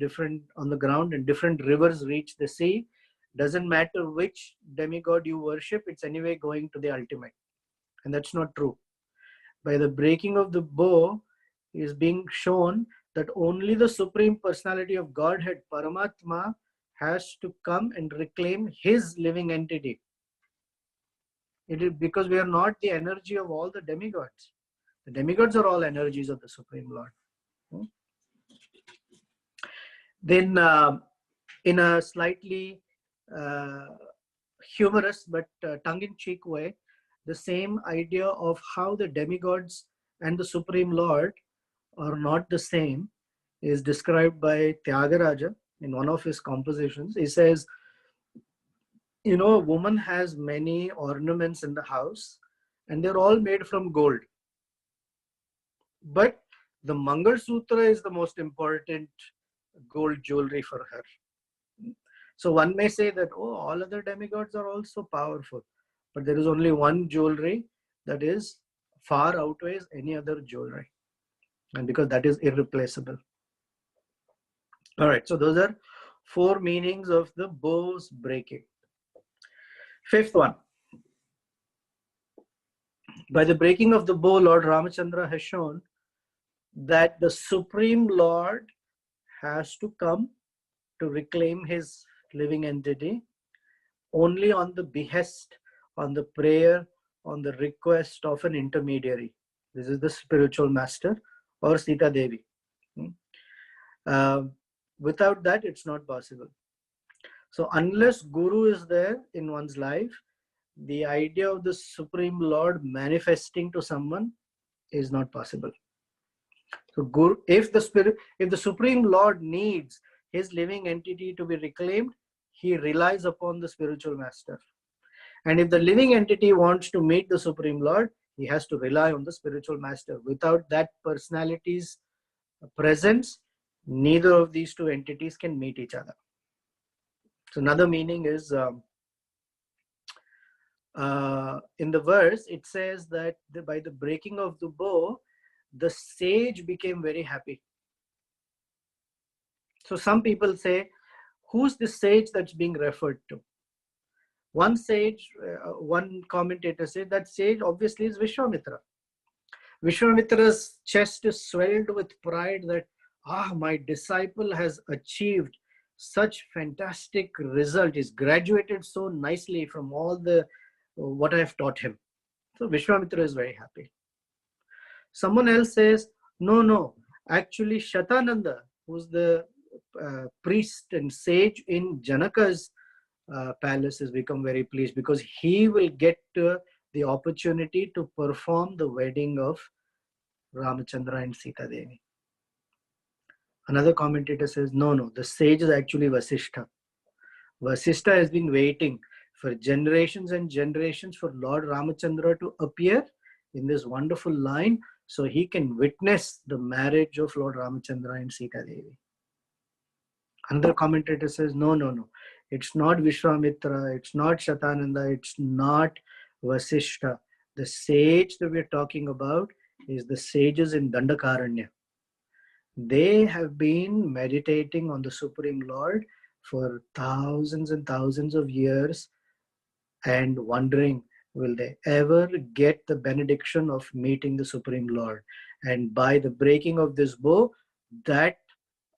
on the ground and different rivers reach the sea, doesn't matter which demigod you worship, it's anyway going to the ultimate. And that's not true. By the breaking of the bow is being shown that only the Supreme Personality of Godhead, Paramatma, has to come and reclaim his living entity. It is because we are not the energy of all the demigods. The demigods are all energies of the Supreme Lord. Then in a slightly humorous but tongue-in-cheek way, the same idea of how the demigods and the Supreme Lord are not the same is described by Tyagaraja in one of his compositions. He says, a woman has many ornaments in the house and they're all made from gold. But the Mangal Sutra is the most important gold jewelry for her. So one may say that, all other demigods are also powerful. but there is only one jewelry that is far outweighs any other jewelry, and because that is irreplaceable. All right, so those are 4 meanings of the bow's breaking. 5th one. By the breaking of the bow, Lord Ramachandra has shown that the Supreme Lord has to come to reclaim his living entity only on the behest, on the prayer, on the request of an intermediary. This is the spiritual master or Sita Devi. Without that, it's not possible. So unless Guru is there in one's life, the idea of the Supreme Lord manifesting to someone is not possible. So Guru, if the Supreme Lord needs his living entity to be reclaimed, he relies upon the spiritual master. And if the living entity wants to meet the Supreme Lord, he has to rely on the spiritual master. Without that personality's presence, neither of these two entities can meet each other. So another meaning is, in the verse, it says that by the breaking of the bow, the sage became very happy. So some people say, who's the sage that's being referred to? One sage, one commentator said that sage obviously is Vishwamitra. Vishwamitra's chest is swelled with pride that, my disciple has achieved such fantastic result. He's graduated so nicely from all the what I have taught him. So Vishwamitra is very happy. Someone else says, no, actually Shatananda, who's the priest and sage in Janaka's palace, has become very pleased because he will get the opportunity to perform the wedding of Ramachandra and Sita Devi. Another commentator says, no, the sage is actually Vasishtha. Vasishtha has been waiting for generations and generations for Lord Ramachandra to appear in this wonderful line so he can witness the marriage of Lord Ramachandra and Sita Devi. Another commentator says, no, it's not Vishwamitra, it's not Shatananda, it's not Vasishtha. The sage that we're talking about is the sages in Dandakaranya. They have been meditating on the Supreme Lord for thousands and thousands of years and wondering, will they ever get the benediction of meeting the Supreme Lord? And by the breaking of this bow, that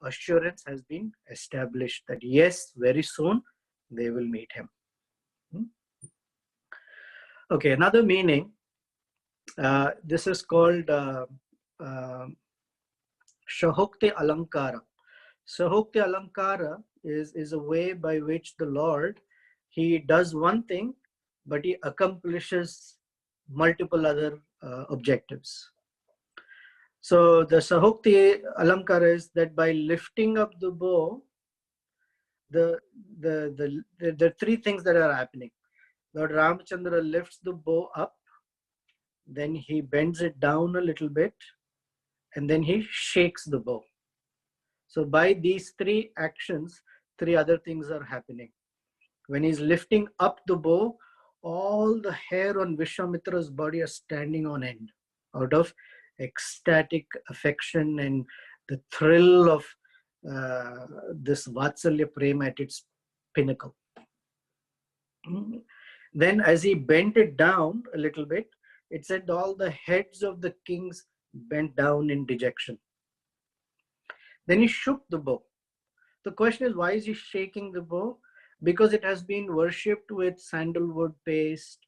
assurance has been established that yes, very soon they will meet him. Okay, another meaning, this is called Shahokti Alankara. Shahokti Alankara is a way by which the Lord, he does one thing, but he accomplishes multiple other objectives. So the Shahokti Alankara is that by lifting up the bow, the 3 things that are happening. Lord Ramachandra lifts the bow up, then he bends it down a little bit, and then he shakes the bow. So by these 3 actions, 3 other things are happening. When he's lifting up the bow, all the hair on Vishwamitra's body are standing on end out of ecstatic affection and the thrill of this Vatsalya Prema at its pinnacle. Then as he bent it down a little bit, it said all the heads of the kings bent down in dejection. Then he shook the bow. The question is, why is he shaking the bow? Because it has been worshipped with sandalwood paste,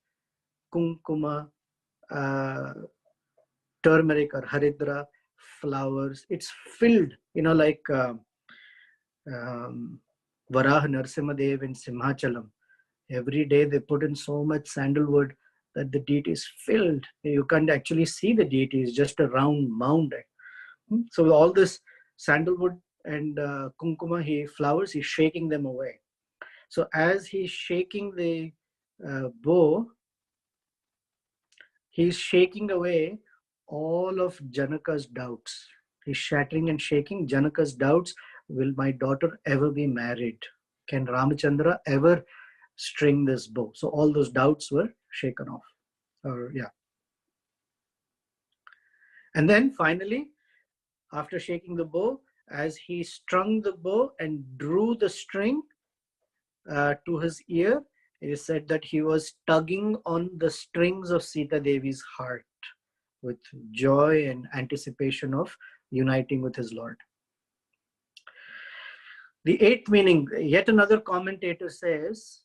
kumkuma, turmeric or haridra, flowers. It's filled, like Varaha Narsimhadev in Simhachalam. Every day they put in so much sandalwood that the deity is filled. You can't actually see the deity, it's just a round mound. So all this sandalwood and kumkuma, flowers, he's shaking them away. So as he's shaking the bow, he's shaking away all of Janaka's doubts. He's shattering and shaking Janaka's doubts. Will my daughter ever be married? Can Ramachandra ever string this bow. So all those doubts were shaken off. And then finally, after shaking the bow, as he strung the bow and drew the string to his ear, it is said that he was tugging on the strings of Sita Devi's heart with joy and anticipation of uniting with his Lord. The eighth meaning, yet another commentator says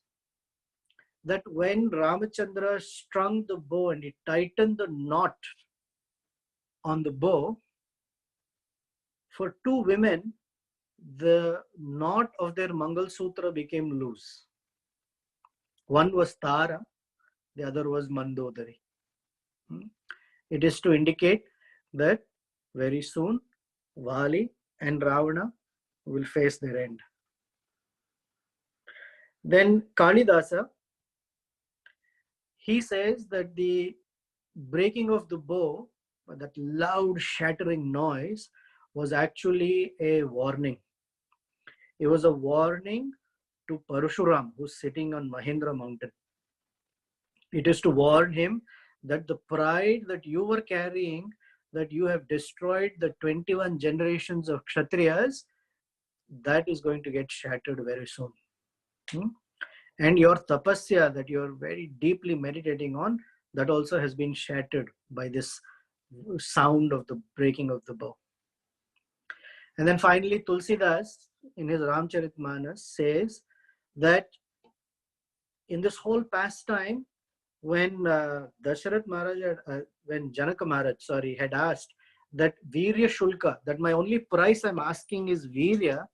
that when Ramachandra strung the bow and he tightened the knot on the bow, for two women, the knot of their Mangal Sutra became loose. One was Tara, the other was Mandodari. It is to indicate that very soon Vali and Ravana will face their end. Then Kalidasa, he says that the breaking of the bow, that loud shattering noise, was actually a warning. It was a warning to Parashuram, who's sitting on Mahendra mountain. It is to warn him that the pride that you were carrying, that you have destroyed the 21 generations of Kshatriyas, that is going to get shattered very soon. And your tapasya that you are very deeply meditating on, that also has been shattered by this sound of the breaking of the bow. And then finally, Tulsidas, in his Ramcharitmanas, says that in this whole pastime, when Dasharath Maharaj, when Janaka Maharaj, had asked that Virya Shulka, that my only price I'm asking is Virya,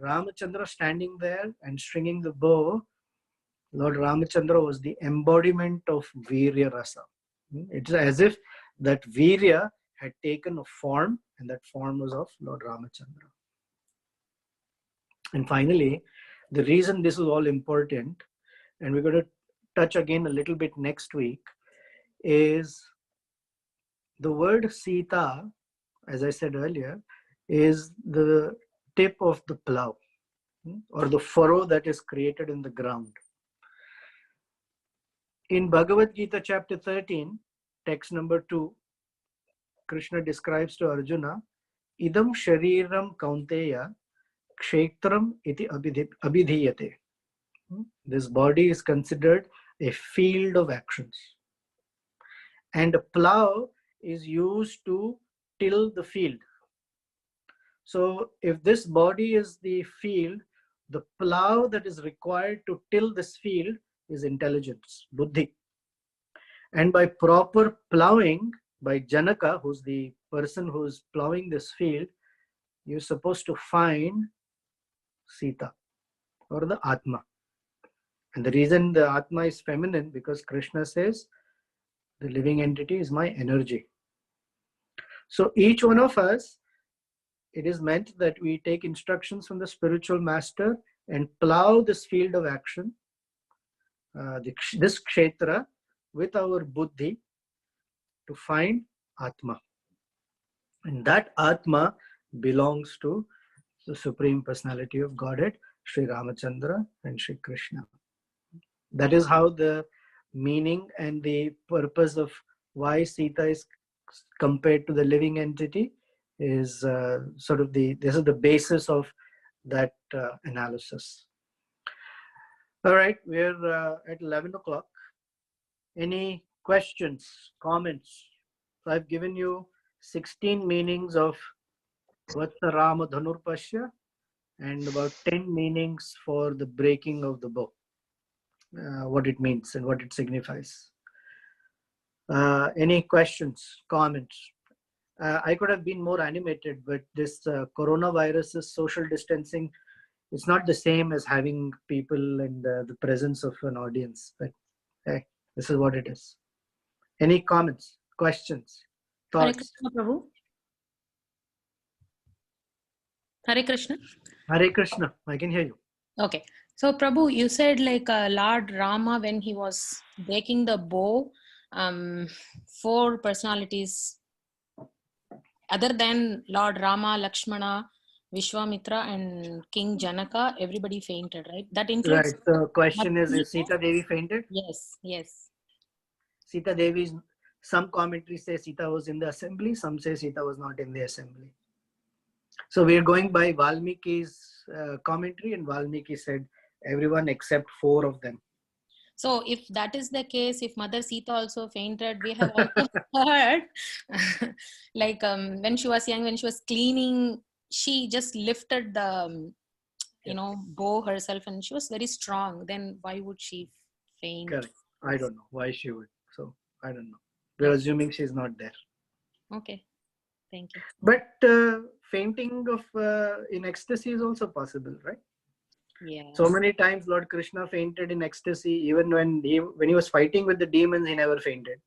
Ramachandra standing there and stringing the bow, Lord Ramachandra was the embodiment of Virya Rasa. It's as if that Virya had taken a form, and that form was of Lord Ramachandra. And finally, the reason this is all important, and we're going to touch again a little bit next week, is the word Sita, as I said earlier, is the tip of the plow, or the furrow that is created in the ground. In Bhagavad Gita chapter 13, text number 2, Krishna describes to Arjuna, Idam shariram kaunteya kshetram iti abhidhiyate. This body is considered a field of actions. And a plow is used to till the field. So if this body is the field, the plow that is required to till this field is intelligence, buddhi. And by proper plowing, by Janaka, who's the person who's plowing this field, you're supposed to find Sita, or the Atma. And the reason the Atma is feminine, because Krishna says, the living entity is my energy. So each one of us, it is meant that we take instructions from the spiritual master and plow this field of action, this kshetra, with our buddhi to find Atma. And that Atma belongs to the Supreme Personality of Godhead, Sri Ramachandra and Sri Krishna. That is how the meaning and the purpose of why Sita is compared to the living entity is this is the basis of that analysis. All right, we're at 11 o'clock. Any questions, comments? So I've given you 16 meanings of Vatsa Rama Dhanurpashya and about 10 meanings for the breaking of the bow, what it means and what it signifies. Any questions, comments? I could have been more animated, but this coronavirus social distancing, it's not the same as having people in the presence of an audience. But hey, this is what it is. Any comments, questions, thoughts? Hare Krishna, Prabhu. Hare Krishna. Hare Krishna, I can hear you. Okay. So Prabhu, you said like Lord Rama, when he was breaking the bow, 4 personalities other than Lord Rama, Lakshmana, Vishwamitra and King Janaka, everybody fainted, right? That includes. Right. The question Mother is Sita? Sita Devi fainted? Yes, yes. Sita Devi, some commentaries say Sita was in the assembly, some say Sita was not in the assembly. So we are going by Valmiki's commentary, and Valmiki said everyone except 4 of them. So if that is the case, if Mother Sita also fainted, we have also heard like when she was young, when she was cleaning, she just lifted the bow herself, and she was very strong. Then why would she faint? Correct. I don't know why she would. So I don't know. We're assuming she's not there. Okay. Thank you. But fainting of in ecstasy is also possible, right? Yeah. So many times Lord Krishna fainted in ecstasy. Even when he was fighting with the demons, he never fainted.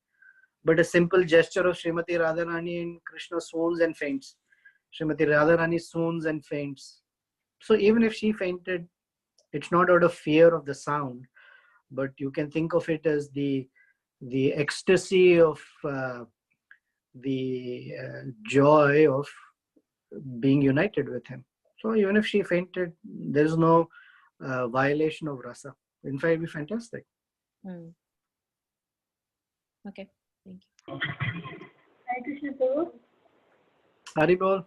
But a simple gesture of Srimati Radharani and Krishna swoons and faints. Srimati Radharani swoons and faints. So even if she fainted, it's not out of fear of the sound, but you can think of it as the ecstasy of the joy of being united with him. So even if she fainted, there's no violation of rasa. In fact, it'd be fantastic. Okay, thank you. Hi, Krishna Prabhu. Haribol.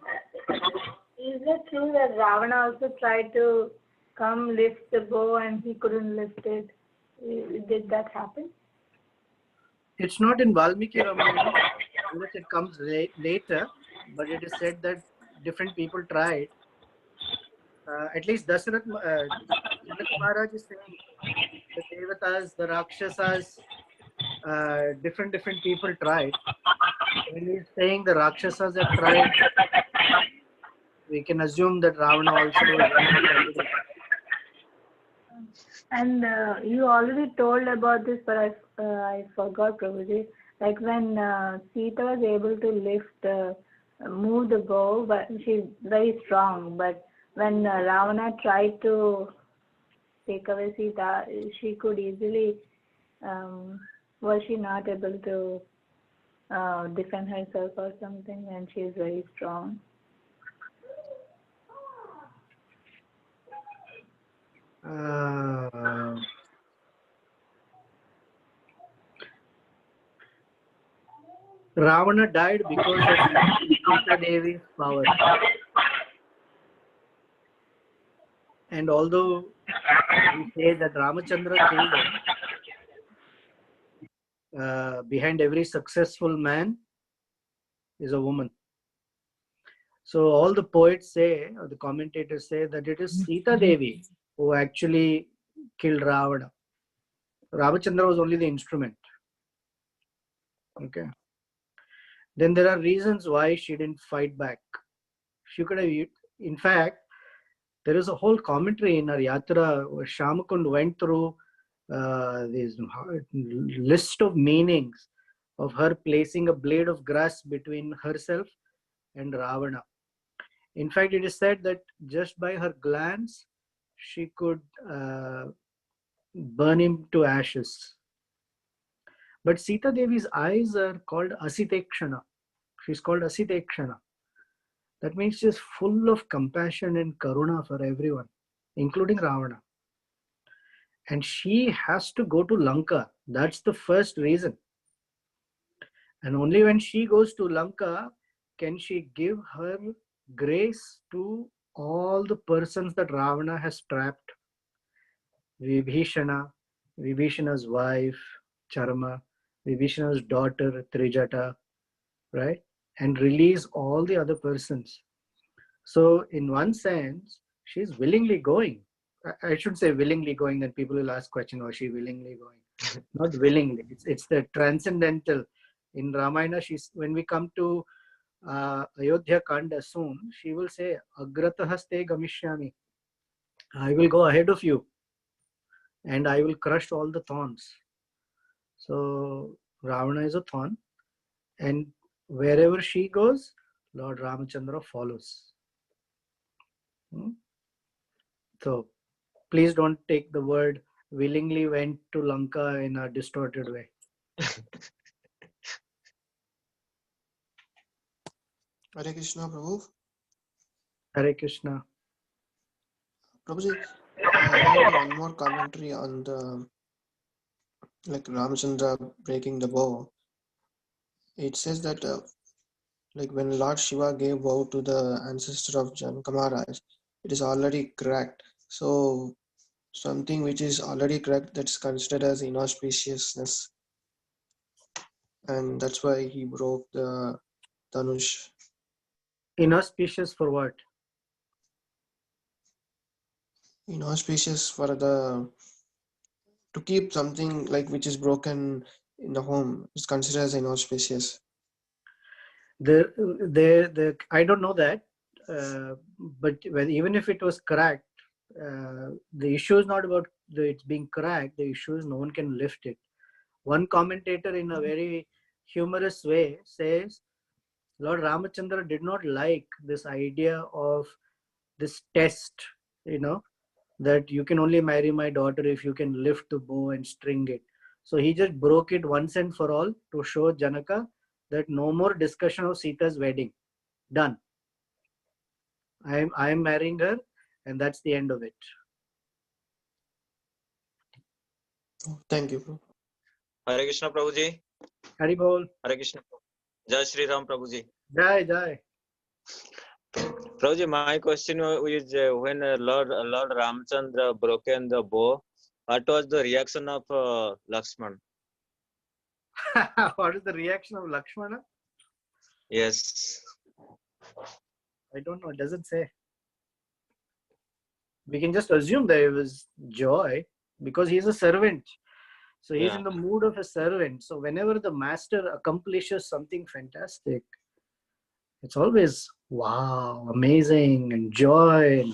Is it true that Ravana also tried to come lift the bow and he couldn't lift it? Did that happen? It's not in Valmiki Ramayana unless it comes later, but it is said that different people tried. At least Dasarath Maharaj is saying the Devatas, the Rakshasas, different people tried. When he's saying the Rakshasas have tried, we can assume that Ravana also was one of the candidates. And you already told about this, but I forgot, Prabhuji. Like when Sita was able to lift, move the bow, but she's very strong. But when Ravana tried to take away Sita, she could easily, was she not able to defend herself or something? And she is very strong. Ravana died because of Sita Devi's power. And although we say that Ramachandra killed him, behind every successful man is a woman. So all the poets say, or the commentators say, that it is Sita Devi who actually killed Ravana. Ramachandra was only the instrument. Okay. Then there are reasons why she didn't fight back. She could have, in fact, there is a whole commentary in our Yatra where Shamakund went through this list of meanings of her placing a blade of grass between herself and Ravana. In fact, it is said that just by her glance, she could burn him to ashes. But Sita Devi's eyes are called Asitekshana. She's called Asitekshana. That means she's full of compassion and karuna for everyone, including Ravana. And she has to go to Lanka. That's the first reason. And only when she goes to Lanka can she give her grace to all the persons that Ravana has trapped. Vibhishana, Vibhishana's wife, Charma, Vibhishana's daughter, Trijata, right? And release all the other persons. So in one sense, she's willingly going. I should say willingly going, then people will ask question, was she willingly going? Not willingly. It's the transcendental. In Ramayana, when we come to Ayodhya Kanda soon, she will say, Agratahaste Gamishyami. I will go ahead of you and I will crush all the thorns. So Ravana is a thorn, and wherever she goes, Lord Ramachandra follows. So please don't take the word willingly went to Lanka in a distorted way. Hare Krishna, Prabhu. Hare Krishna. Prabhuji, I have one more commentary on the like Ramachandra breaking the bow. It says that like when Lord Shiva gave bow to the ancestor of Janaka Maharaj, it is already cracked. So something which is already cracked, that's considered as inauspiciousness, and that's why he broke the Dhanush. Inauspicious for what? Inauspicious for the to keep something like which is broken in the home is considered as inauspicious. I don't know that, but even if it was cracked, the issue is not about it's being cracked. The issue is no one can lift it. One commentator, in a very humorous way, says Lord Ramachandra did not like this idea of this test, that you can only marry my daughter if you can lift the bow and string it. So he just broke it once and for all to show Janaka that no more discussion of Sita's wedding. Done. I am marrying her, and that's the end of it. Thank you. Hare Krishna Prabhuji. Hari Bol. Hare Krishna. Jai Shri Ram Prabhuji. Jai Jai. Prabhuji, my question is when Lord Ramchandra broken the bow, what was the reaction of Lakshman? What is the reaction of Lakshmana? Yes. I don't know. It doesn't say. We can just assume that it was joy because he is a servant. So he's in the mood of a servant. So whenever the master accomplishes something fantastic, it's always wow, amazing, and joy,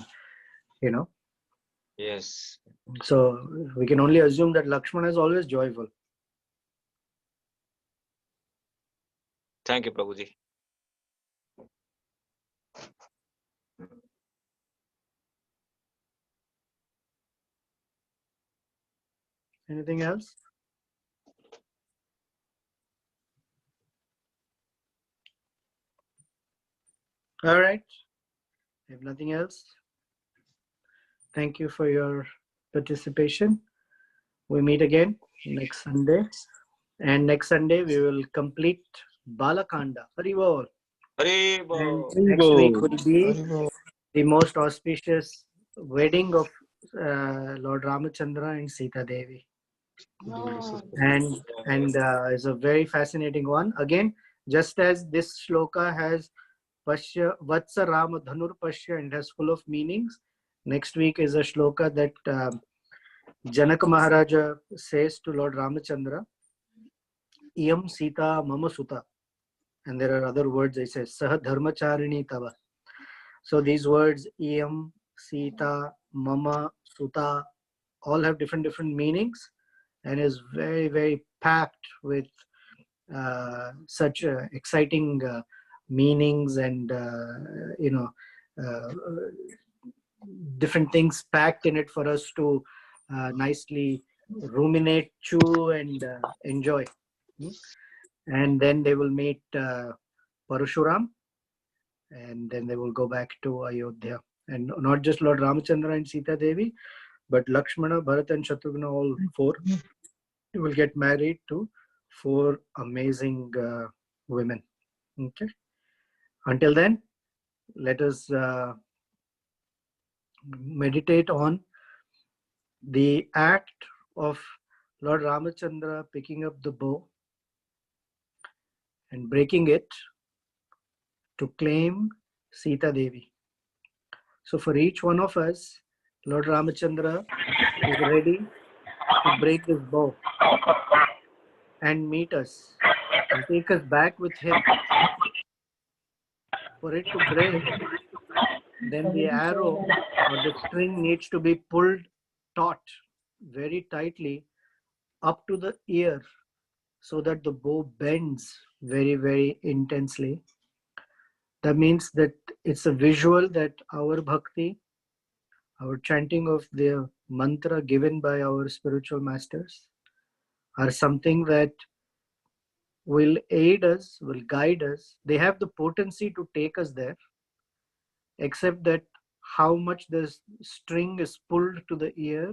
and Yes. So we can only assume that Lakshmana is always joyful. Thank you, Prabhuji. Anything else? All right. If nothing else, thank you for your participation. We meet again next Sunday. And next Sunday, we will complete Balakanda. Hari Bol. Hari And Bol. next week will be Haribo. the most auspicious wedding of Lord Ramachandra and Sita Devi. And it's a very fascinating one. Again, just as this shloka has Pashya Vatsa Rama Dhanur Pashya and has full of meanings, next week is a shloka that Janaka Maharaja says to Lord Ramachandra, Iyam Sita Mama Suta. And there are other words. It says Saha Dharmacharini Tava. So these words Iyam, Sita, Mama, Suta all have different meanings and is very, very packed with such exciting meanings and different things packed in it for us to nicely ruminate, chew, and enjoy. And then they will meet Parashuram, and then they will go back to Ayodhya. And not just Lord Ramachandra and Sita Devi, but Lakshmana, Bharata, and Shatrughna, all four will get married to 4 amazing women. Okay. Until then, let us meditate on the act of Lord Ramachandra picking up the bow and breaking it to claim Sita Devi. So for each one of us, Lord Ramachandra is ready to break his bow and meet us and take us back with him. For it to break, then the arrow or the string needs to be pulled taut, very tightly up to the ear so that the bow bends very, very intensely. That means that it's a visual that our bhakti, our chanting of the mantra given by our spiritual masters are something that will aid us, will guide us. They have the potency to take us there. except that how much the string is pulled to the ear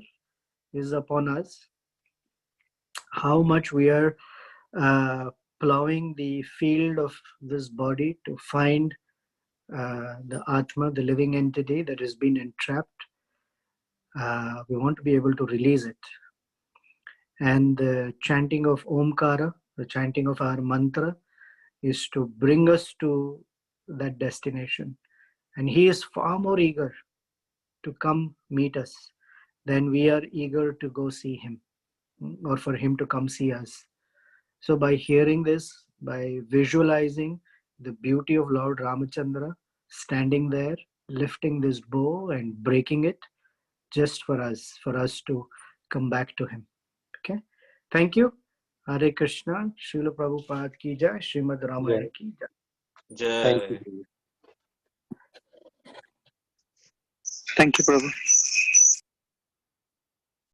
is upon us, how much we are plowing the field of this body to find the Atma, the living entity that has been entrapped. We want to be able to release it. And the chanting of Omkara, the chanting of our mantra, is to bring us to that destination. And he is far more eager to come meet us than we are eager to go see him, or for him to come see us. So by hearing this, by visualizing the beauty of Lord Ramachandra standing there, lifting this bow and breaking it just for us to come back to him. Okay. Thank you. Hare Krishna. Srila Prabhupada ki jai. Srimad Ramayana ki jai. Thank Jai. you. Thank you, Prabhu.